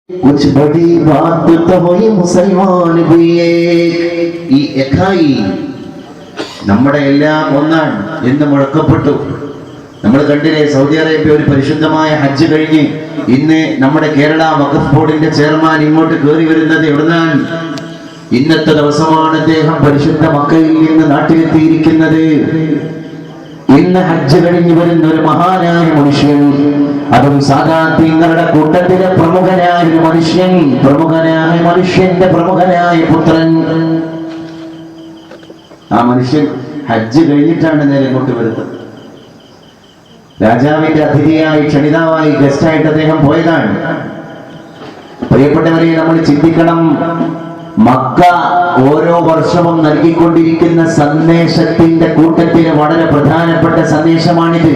कुछ बड़ी बात तो हुई मुसलमान भी ഈ എഖായി നമ്മുടെ എല്ലാം ഒന്നാണ് എന്ന് മുഴക്കപ്പെട്ടു. നമ്മൾ കണ്ടില്ലേ, സൗദി അറേബ്യ ഒരു പരിശുദ്ധമായ ഹജ്ജ് കഴിഞ്ഞ് ഇന്ന് നമ്മുടെ കേരള വഖഫ് ബോർഡിന്റെ ചെയർമാൻ ഇങ്ങോട്ട് കയറി വരുന്നത് എവിടുന്നാണ്? ഇന്നത്തെ ദിവസമാണ് അദ്ദേഹം പരിശുദ്ധ മക്കയിൽ നിന്ന് നാട്ടിലെത്തിയിരിക്കുന്നത്. ഇന്ന് ഹജ്ജ് കഴിഞ്ഞു വരുന്ന ഒരു മഹാനായ മനുഷ്യൻ, അതും സാദാത്യങ്ങളുടെ കൂട്ടത്തിലെ പ്രമുഖനായ ഒരു മനുഷ്യൻ, പ്രമുഖനായ മനുഷ്യന്റെ പ്രമുഖനായ പുത്രൻ. ആ മനുഷ്യൻ ഹജ്ജ് കഴിഞ്ഞിട്ടാണ് നേരെ ഇങ്ങോട്ട് വരുന്നത്. രാജാവിന്റെ അതിഥിയായി, ക്ഷണിതാവായി, ഗസ്റ്റായിട്ട് അദ്ദേഹം പോയതാണ്. പ്രിയപ്പെട്ടവരെ, നമ്മൾ ചിന്തിക്കണം, മക്ക ഓരോ വർഷവും നൽകിക്കൊണ്ടിരിക്കുന്ന സന്ദേശത്തിന്റെ കൂട്ടത്തിന് വളരെ പ്രധാനപ്പെട്ട സന്ദേശമാണിത്.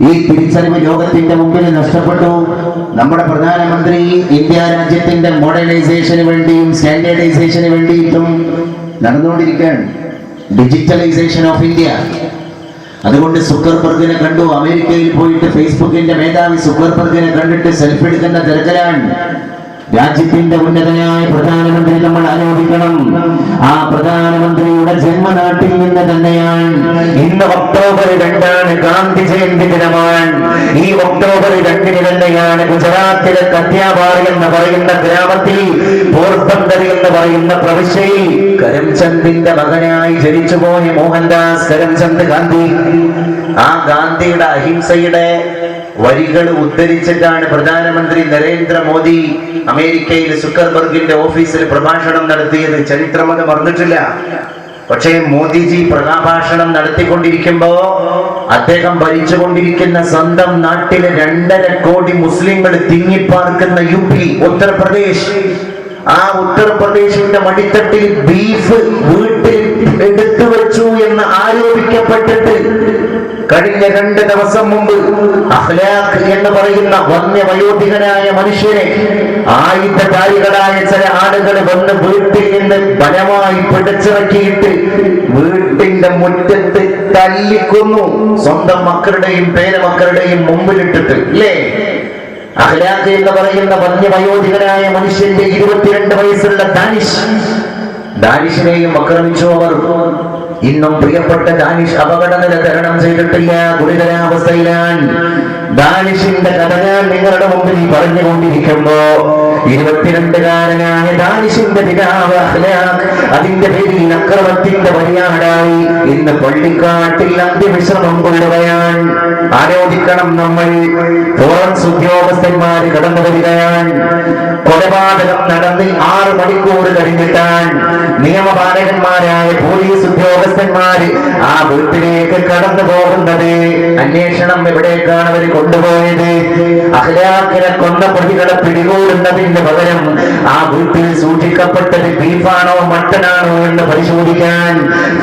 ഈ തിരിച്ചറിവ് ലോകത്തിന്റെ മുമ്പിൽ നഷ്ടപ്പെട്ടു. നമ്മുടെ പ്രധാനമന്ത്രി ഇന്ത്യ രാജ്യത്തിന്റെ മോഡേണൈസേഷന് വേണ്ടിയും സ്റ്റാൻഡേർഡൈസേഷന് വേണ്ടിയിട്ടും നടന്നുകൊണ്ടിരിക്കുകയാണ്. Digitalisation of India. അതുകൊണ്ട് സുക്കർബർഗിനെ കണ്ടു. അമേരിക്കയിൽ പോയിട്ട് ഫേസ്ബുക്കിന്റെ മേധാവി സുക്കർബർഗിനെ കണ്ടിട്ട് സെൽഫി എടുക്കുന്ന തിരക്കിലാണ്. രാജ്യത്തിന്റെ ഉന്നതനായ പ്രധാനമന്ത്രി നമ്മൾ ആലോചിക്കണം. ആ പ്രധാനമന്ത്രിയുടെ ജന്മനാട്ടിൽ നിന്ന് തന്നെയാണ്. ഇന്ന് ഒക്ടോബർ 2 ഗാന്ധി ജയന്തി ദിനമാണ്. ഈ ഒക്ടോബർ 2 തന്നെയാണ് ഗുജറാത്തിലെ കത്യാവാർ എന്ന് പറയുന്ന ഗ്രാമത്തിൽ, പോർബന്ദർ എന്ന് പറയുന്ന പ്രവിശ്യയിൽ കരംചന്ദിന്റെ മകനായി ജനിച്ചുപോയ മോഹൻദാസ് കരംചന്ദ് ഗാന്ധി, ആ ഗാന്ധിയുടെ അഹിംസയുടെ വരികൾ ഉദ്ധരിച്ചിട്ടാണ് പ്രധാനമന്ത്രി നരേന്ദ്രമോദി അമേരിക്കയിൽ സുക്കർബർഗിന്റെ ഓഫീസിൽ പ്രഭാഷണം നടത്തിയത്. ചരിത്രം അത് മറന്നിട്ടില്ല. പക്ഷേ മോദിജി പ്രഭാഷണം നടത്തിക്കൊണ്ടിരിക്കുമ്പോ അദ്ദേഹം ഭരിച്ചുകൊണ്ടിരിക്കുന്ന സ്വന്തം നാട്ടിലെ 2.5 കോടി മുസ്ലിങ്ങൾ തിങ്ങിപ്പാർക്കുന്ന UP, ഉത്തർപ്രദേശ്, ആ ഉത്തർപ്രദേശിന്റെ മടിത്തട്ടിൽ ബീഫ് വീട്ടിൽ എടുത്തു വെച്ചു എന്ന് ആരോപിക്കപ്പെട്ടിട്ട് കഴിഞ്ഞ 2 ദിവസം മുമ്പ് അഖ്ലാഖ് എന്ന് പറയുന്ന വന്യവയോധികനായ മനുഷ്യനെ ആയുധധാരികളായ ചില ആളുകൾ വന്ന് വീട്ടിൽ നിന്ന് ബലമായി പിടിച്ചിറക്കിയിട്ട് വീട്ടിന്റെ മുറ്റത്ത് തല്ലിക്കൊന്നു. സ്വന്തം മക്കളുടെയും പേരമക്കളുടെയും മുമ്പിലിട്ടിട്ട്, ഇല്ലേ? അഖ്ലാഖ് എന്ന് പറയുന്ന വന്യവയോധികനായ മനുഷ്യന്റെ 22 വയസ്സുള്ള ദാനിഷിനെയും ആക്രമിച്ചു അവർ. ഇന്നും പ്രിയപ്പെട്ട ദാനിഷ് അപകടനില തരണം ചെയ്തിട്ടില്ല, ഗുരുതരാവസ്ഥയിലാണ്. ദാനിഷിന്റെ കഥ ഞാൻ നിങ്ങളുടെ മുമ്പിൽ പറഞ്ഞുകൊണ്ടിരിക്കുമ്പോ 22-കാരനായ ദാനിഷിന്റെ പിതാവ് അഖ്ലാഖ് അതിന്റെ പേരിൽ അക്രമത്തിന്റെ വഴിയാടായി ഇന്ന് പള്ളിക്കാട്ടിൽ അന്ത്യവിശ്രമം കൊള്ളുകയാണ്. ആലോചിക്കണം, നമ്മൾ ഫോറൻസ് ഉദ്യോഗസ്ഥന്മാര് കടന്നു വരികയാണ്. കൊലപാതകം നടന്ന് 6 മണിക്കൂർ കഴിഞ്ഞിട്ടാണ് നിയമപാലകന്മാരായ പോലീസ് ഉദ്യോഗസ്ഥന്മാര് ആ വീട്ടിലേക്ക് കടന്നു പോകുന്നത്. അന്വേഷണം എവിടേക്കാണ് അവർ കൊണ്ടുപോയത്? അഖ്ലാഖിനെ കൊന്ന പ്രതികളെ പിടികൂടുന്നതിന് പകരം ആ വീട്ടിൽ സൂക്ഷിക്കപ്പെട്ടത് ബീഫാണോ മട്ടനാണോ എന്ന് പരിശോധിക്കാൻ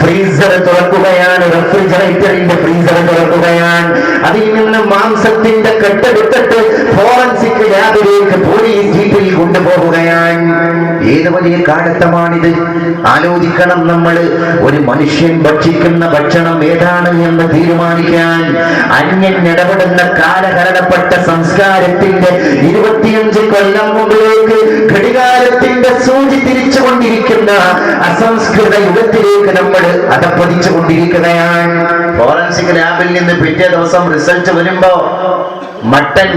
ഫ്രീസർ തുറക്കുകയാണ്. റെഫ്രിജറേറ്ററിന്റെ ഫ്രീസർ തുറക്കുകയാണ്. അതിൽ നിന്ന് മാംസത്തിന്റെ കെട്ടെടുത്തിട്ട് ഫോറൻസിക് ലാബിലേക്ക് പോലീസ് ജീപ്പിൽ കൊണ്ടുപോകുകയാണ്. ഏത് വലിയ കാലത്തമാണിത്! ആലോചിക്കണം, നമ്മൾ ഒരു മനുഷ്യൻ ഭക്ഷിക്കുന്ന ഭക്ഷണം ഏതാണ് എന്ന് തീരുമാനിക്കാൻ അന്യൻ ഇടപെടുന്ന കാലഹരണപ്പെട്ട സംസ്കാരത്തിന്റെ 25 കൊല്ലം മുമ്പിലേക്ക് ഘടികാരത്തിന്റെ സൂചി തിരിച്ചുകൊണ്ടിരിക്കുന്ന അസംസ്കൃത യുഗത്തിലേക്ക് നമ്മൾ അധപ്പതിച്ചു കൊണ്ടിരിക്കുകയാണ്. ഫോറൻസിക് ലാബിൽ നിന്ന് പിറ്റേ ദിവസം റിസൾട്ട് വരുമ്പോ മട്ടൻ,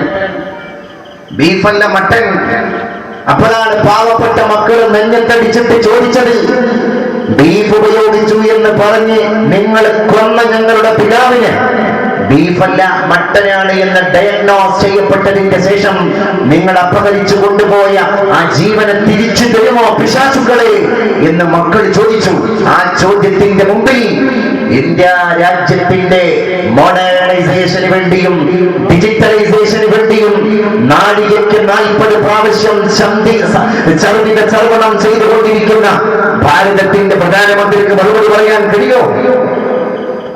ബീഫല്ല മട്ടൻ. അപ്പോഴാണ് പാവപ്പെട്ട മക്കൾ നെഞ്ഞത്തടിച്ചിട്ട് ചോദിച്ചത്, ബീഫ് ഉപയോഗിച്ചു എന്ന് പറഞ്ഞ് നിങ്ങൾ കൊന്ന ഞങ്ങളുടെ പിതാവിന് ബീഫല്ല മട്ടനാണ് എന്ന് ഡയഗ്നോസ് ചെയ്യപ്പെട്ടതിന്റെ ശേഷം നിങ്ങൾ അപഹരിച്ചു കൊണ്ടുപോയ ആ ജീവനെ തിരിച്ചു തരുമോ പിശാചുക്കളെ എന്ന് മക്കൾ ചോദിച്ചു. ആ ചോദ്യത്തിന്റെ മുമ്പിൽ ഇന്ത്യ രാജ്യത്തിന്റെ മോഡേണൈസേഷന് വേണ്ടിയും ഡിജിറ്റലൈസേഷന് വേണ്ടിയും നാഴികയ്ക്ക് 40 പ്രാവശ്യം ചർവണം ചെയ്തുകൊണ്ടിരിക്കുന്ന ഭാരതത്തിന്റെ പ്രധാനമന്ത്രിക്ക് മറുപടി പറയാൻ കഴിയോ?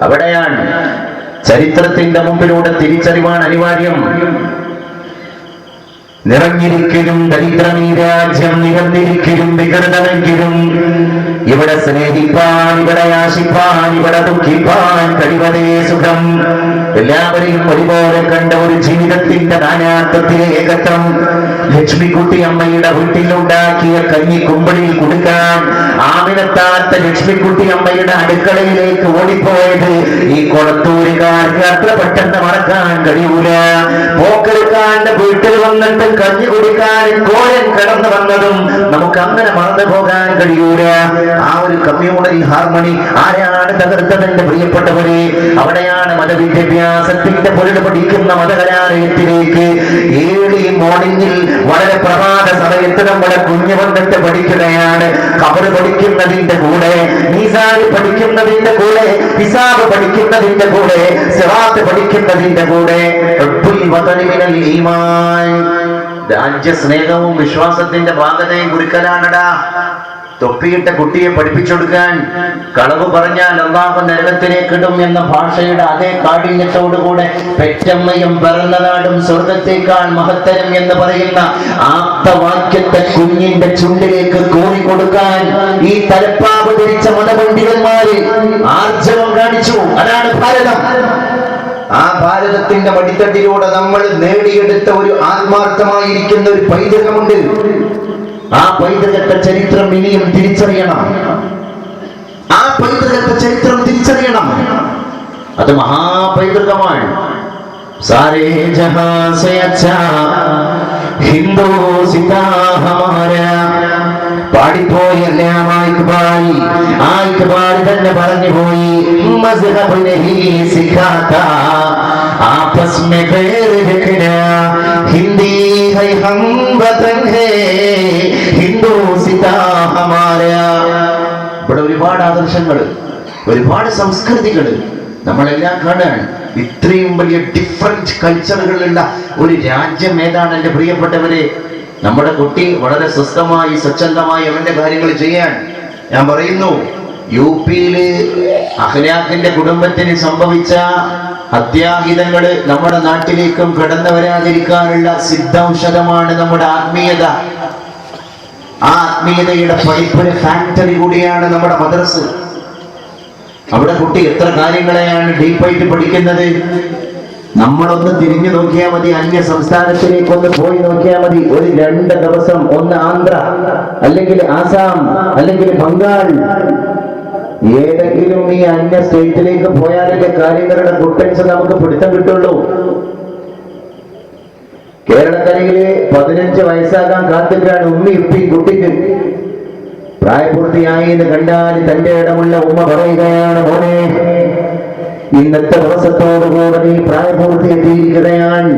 അവിടെയാണ് ചരിത്രത്തിന്റെ മുമ്പിലൂടെ തിരിച്ചറിവാണ് അനിവാര്യം. നിറഞ്ഞിരിക്കലും ദരിദ്രമീ രാജ്യം, നിറഞ്ഞിരിക്കലും വികൃതമെങ്കിലും ഇവിടെ സ്നേഹിപ്പാൻ, ഇവിടെ ആശിപ്പാൻ, ഇവിടെ ദുഃഖിപ്പാൻ കഴിവതേ സുഖം. എല്ലാവരെയും ഒരുപോലെ കണ്ട ഒരു ജീവിതത്തിന്റെ നാനാത്വത്തിലെ ഏകത്വം. ലക്ഷ്മിക്കുട്ടി അമ്മയുടെ വീട്ടിലുണ്ടാക്കിയ കഞ്ഞി കുമ്പളിൽ കൊടുക്കാൻ ആമിനത്താത്ത ലക്ഷ്മിക്കുട്ടി അമ്മയുടെ അടുക്കളയിലേക്ക് ഓടിപ്പോയത് ഈ കൊളത്തൂരുകാർക്ക് അത്ര പെട്ടെന്ന് മറക്കാൻ കഴിയൂല. പോക്കെടുക്കാന്റെ വീട്ടിൽ വന്നിട്ട് കഞ്ഞി കുടിക്കാൻ കോലൻ കടന്നു വന്നതും നമുക്ക് അങ്ങനെ മറന്നു പോകാൻ കഴിയൂല. ആ ഒരു കമ്മ്യൂണൽ ഹാർമണി ആരാണ് തകർത്തതെന്റെ പ്രിയപ്പെട്ടവരെ? അവിടെയാണ് മതവിദ്യാഭ്യാസത്തിന്റെ പൊരുൾ പഠിക്കുന്ന മതകലാലയത്തിലേക്ക് ഏർലി മോർണിംഗിൽ വളരെ പ്രഭാത സമയത്ത് നമ്മുടെ കുഞ്ഞു വന്നിട്ട് പഠിക്കുകയാണ്. ഖബർ പഠിക്കുന്നതിന്റെ കൂടെ, മീസാൻ പഠിക്കുന്നതിന്റെ കൂടെ, ഹിസാബ് പഠിക്കുന്നതിന്റെ കൂടെ, സിറാത്ത് പഠിക്കുന്നതിന്റെ കൂടെ രാജ്യസ്നേഹവും വിശ്വാസത്തിന്റെ ഭാഗതയും കുറിക്കലാണടാ. തൊപ്പിയിട്ട കുട്ടിയെ പഠിപ്പിച്ചെടുക്കാൻ കളവ് പറഞ്ഞാൽ അല്ലാഹു നരകത്തിലേക്ക് ഇടും എന്ന ഭാഷയുടെ അതേ കാഠിന്യത്തോടുകൂടെ പെറ്റമ്മയും പിറന്ന നാടും സ്വർഗത്തേക്കാൾ മഹത്തരം എന്ന് പറയുന്ന ആപ്തവാക്യത്തെ കുഞ്ഞിന്റെ ചുണ്ടിലേക്ക് കോറി കൊടുക്കാൻ ഈ തലപ്പാവ് ധരിച്ച മതപണ്ഡിതന്മാര് ആർജവം കാണിച്ചു. അതാണ് ഭാരതം. ആ ഭാരതത്തിന്റെ മടിത്തട്ടിലൂടെ നമ്മൾ നേടിയെടുത്ത ഒരു ആത്മാർത്ഥമായിരിക്കുന്ന ഒരു പൈതൃകമുണ്ട്. ആ പൈതൃകത്തെ ചരിത്രം ഇനിയും തിരിച്ചറിയണം. ആ പൈതൃകത്തെ ചരിത്രം തിരിച്ചറിയണം. അത് മഹാപൈതൃകമാണ്. സാരേ ജഹാ സേ അച്ഛാ ഹിന്ദു സിതാ ഹമാരാ. പാടിപ്പോയല്ലേ ആ ഇക്ബാൽ തന്നെ പറഞ്ഞു പോയി, മസ്ഹബ് നഹീ സിഖാതാ ആപസ് മേ ഖൈർ രഖനാ, ഹിന്ദി ഹൈ ഹം വതൻ ഹേ ഹിന്ദു സിതാ ഹമാരാ. ഇവിടെ ഒരുപാട് ആദർശങ്ങൾ, ഒരുപാട് സംസ്കൃതികൾ നമ്മളെല്ലാം കാണാൻ. ഇത്രയും വലിയ ഡിഫറെന്റ് കൾച്ചറുകളുള്ള ഒരു രാജ്യം ഏതാണ് എന്റെ പ്രിയപ്പെട്ടവരെ? നമ്മുടെ കുട്ടി വളരെ സ്വസ്ഥമായി സ്വച്ഛന്തമായി അവന്റെ കാര്യങ്ങൾ ചെയ്യാൻ. ഞാൻ പറയുന്നു, യു പിയില് അഖ്ലാഖിന്റെ കുടുംബത്തിന് സംഭവിച്ച അത്യാഹിതങ്ങള് നമ്മുടെ നാട്ടിലേക്കും കടന്നു വരാതിരിക്കാനുള്ള സിദ്ധൌഷധമാണ് നമ്മുടെ ആത്മീയത. ആ ആത്മീയതയുടെ പഠിപ്പിന് ഫാക്ടറി കൂടിയാണ് നമ്മുടെ മദ്രസ. അവിടെ കുട്ടി എത്ര കാര്യങ്ങളെയാണ് ഡീപ്പായിട്ട് പഠിക്കുന്നത്. നമ്മളൊന്ന് തിരിഞ്ഞു നോക്കിയാൽ മതി, അന്യ സംസ്ഥാനത്തിലേക്ക് ഒന്ന് പോയി നോക്കിയാൽ മതി. ഒരു 2 ദിവസം ഒന്ന് ആന്ധ്ര, അല്ലെങ്കിൽ ആസാം, അല്ലെങ്കിൽ ബംഗാൾ, ഏതെങ്കിലും ഈ അന്യ സ്റ്റേറ്റിലേക്ക് പോയാലൊക്കെ കാര്യങ്ങളുടെ കുട്ടൻസ് നമുക്ക് പിടുത്തം കിട്ടുള്ളൂ. കേരളക്കരയില് 15 വയസ്സാകാൻ കാത്തിട്ടാണ് ഉമ്മി ഉപ്പി കുട്ടിക്ക്. പ്രായപൂർത്തിയായി എന്ന് കണ്ടാൽ തന്റെ ഇടമുള്ള ഉമ്മ പറയുകയാണ്, മോനെ ഇന്നത്തെ ദിവസത്തോടുകൂടെ നീ പ്രായപൂർത്തി എത്തിയിരിക്കുകയാണ്.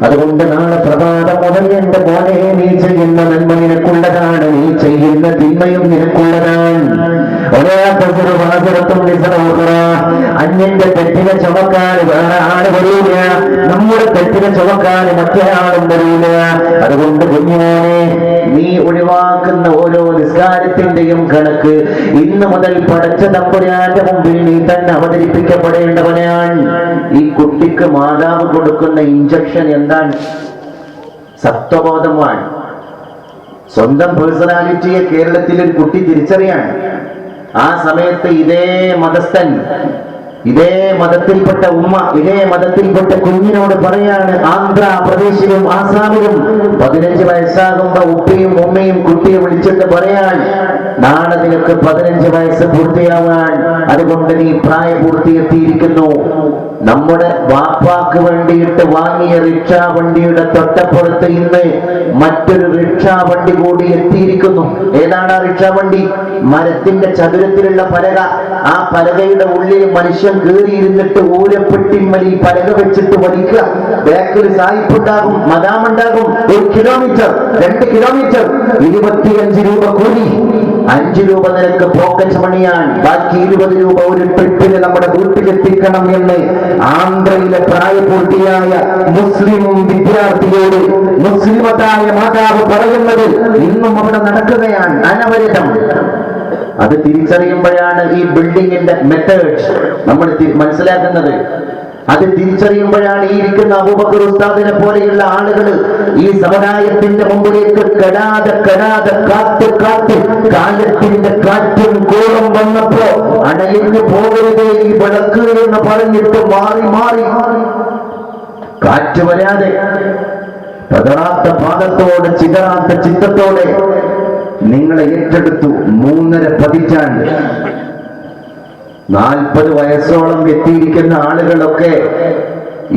അതുകൊണ്ട് നാളെ പ്രഭാതം മുതൽ എന്റെ മോനെ നീ ചെയ്യുന്ന നന്മ നിനക്കുള്ളതാണ്, നീ ചെയ്യുന്ന തിന്മയും നിനക്കുള്ളതാണ്. അന്യന്റെ തെറ്റിനെ ചുമക്കാൻ വേറെ ആള് വരൂല, നമ്മുടെ തെറ്റിനെ ചുമക്കാൻ മറ്റൊരാളും വരൂല. അതുകൊണ്ട് കുഞ്ഞുമോനെ, നീ ഒഴിവാക്കുന്ന ഓരോ നിസ്കാരത്തിന്റെയും കണക്ക് ഇന്ന് മുതൽ പടച്ച തമ്പുരാന്റെ മുമ്പിൽ നീ തന്നെ അവതരിപ്പിക്കപ്പെടേണ്ടവനാണ്. ഈ കുട്ടിക്ക് മാതാവ് കൊടുക്കുന്ന ഇഞ്ചക്ഷൻ എന്താണ്? സത്വബോധമാണ്. സ്വന്തം പേഴ്സണാലിറ്റിയെ കേരളത്തിൽ ഒരു കുട്ടി തിരിച്ചറിയാൻ. ആ സമയത്ത് ഇതേ മതസ്ഥൻ, ഇതേ മതത്തിൽപ്പെട്ട ഉമ്മ, ഇതേ മതത്തിൽപ്പെട്ട കുഞ്ഞിനോട് പറയാണ്, ആന്ധ്രാപ്രദേശിലും ആസാമിലും 15 വയസ്സാകുമ്പോ ഉപ്പയും ഉമ്മയും കുട്ടിയെ വിളിച്ചിട്ട് പറയാൻ, നാളെ നിനക്ക് 15 വയസ്സ് പൂർത്തിയാവാൻ, അതുകൊണ്ട് നീ പ്രായപൂർത്തിയെത്തിയിരിക്കുന്നു. നമ്മുടെ വാപ്പാക്ക് വേണ്ടിയിട്ട് വാങ്ങിയ റിക്ഷാ വണ്ടിയുടെ തൊട്ടപ്പുറത്ത് ഇന്ന് മറ്റൊരു റിക്ഷാ വണ്ടി കൂടി എത്തിയിരിക്കുന്നു. ഏതാണ് ആ റിക്ഷാ വണ്ടി? മരത്തിന്റെ ചതുരത്തിലുള്ള പലക. ആ പലകയുടെ ഉള്ളിൽ മനുഷ്യൻ കയറിയിരുന്നിട്ട് ഊരപ്പെട്ടിമ്മൽ ഈ പലക വെച്ചിട്ട് വലിക്കുക. ബാക്കിൽ സായിപ്പുണ്ടാകും, മദാമുണ്ടാകും. 1 കിലോമീറ്റർ 2 കിലോമീറ്റർ 25 രൂപ കൂലി. 5 രൂപ നിനക്ക് പോക്കറ്റ് മണിയാണ്. ബാക്കി 20 രൂപ ഒരു ട്രിപ്പിന് നമ്മുടെ വീട്ടിലെത്തിക്കണം എന്ന് ആന്ധ്രയിലെ പ്രായപൂർത്തിയായ മുസ്ലിം വിദ്യാർത്ഥിയോട് മുസ്ലിമത്തായ മാതാവ് പറയുന്നത് ഇന്നും അവിടെ നടക്കുകയാണ്, അനവരതം. അത് തിരിച്ചറിയുമ്പോഴാണ് ഈ ബിൽഡിങ്ങിന്റെ മെത്തേഡ് നമ്മൾ മനസ്സിലാക്കുന്നത്. അത് തിരിച്ചറിയുമ്പോഴാണ് ഈ ഇരിക്കുന്ന അബൂബക്കർ ഉസ്താദിനെ പോലെയുള്ള ആളുകൾ ഈ സമുദായത്തിന്റെ മുമ്പിലേക്ക് കെടാതെ കാത്ത് കാലത്തിന്റെ കാറ്റും കോളം വന്നപ്പോ അണയിന് പോകരുതേ ഈ വിളക്ക് എന്ന് പറഞ്ഞിട്ട് മാറി കാറ്റ് വരാതെ പതറാത്ത പാദത്തോടെ ചിതറാത്ത ചിത്തത്തോടെ നിങ്ങളെ ഏറ്റെടുത്തു. 3.5 പതിറ്റാണ്ട് 40 വയസ്സോളം എത്തിയിരിക്കുന്ന ആളുകളൊക്കെ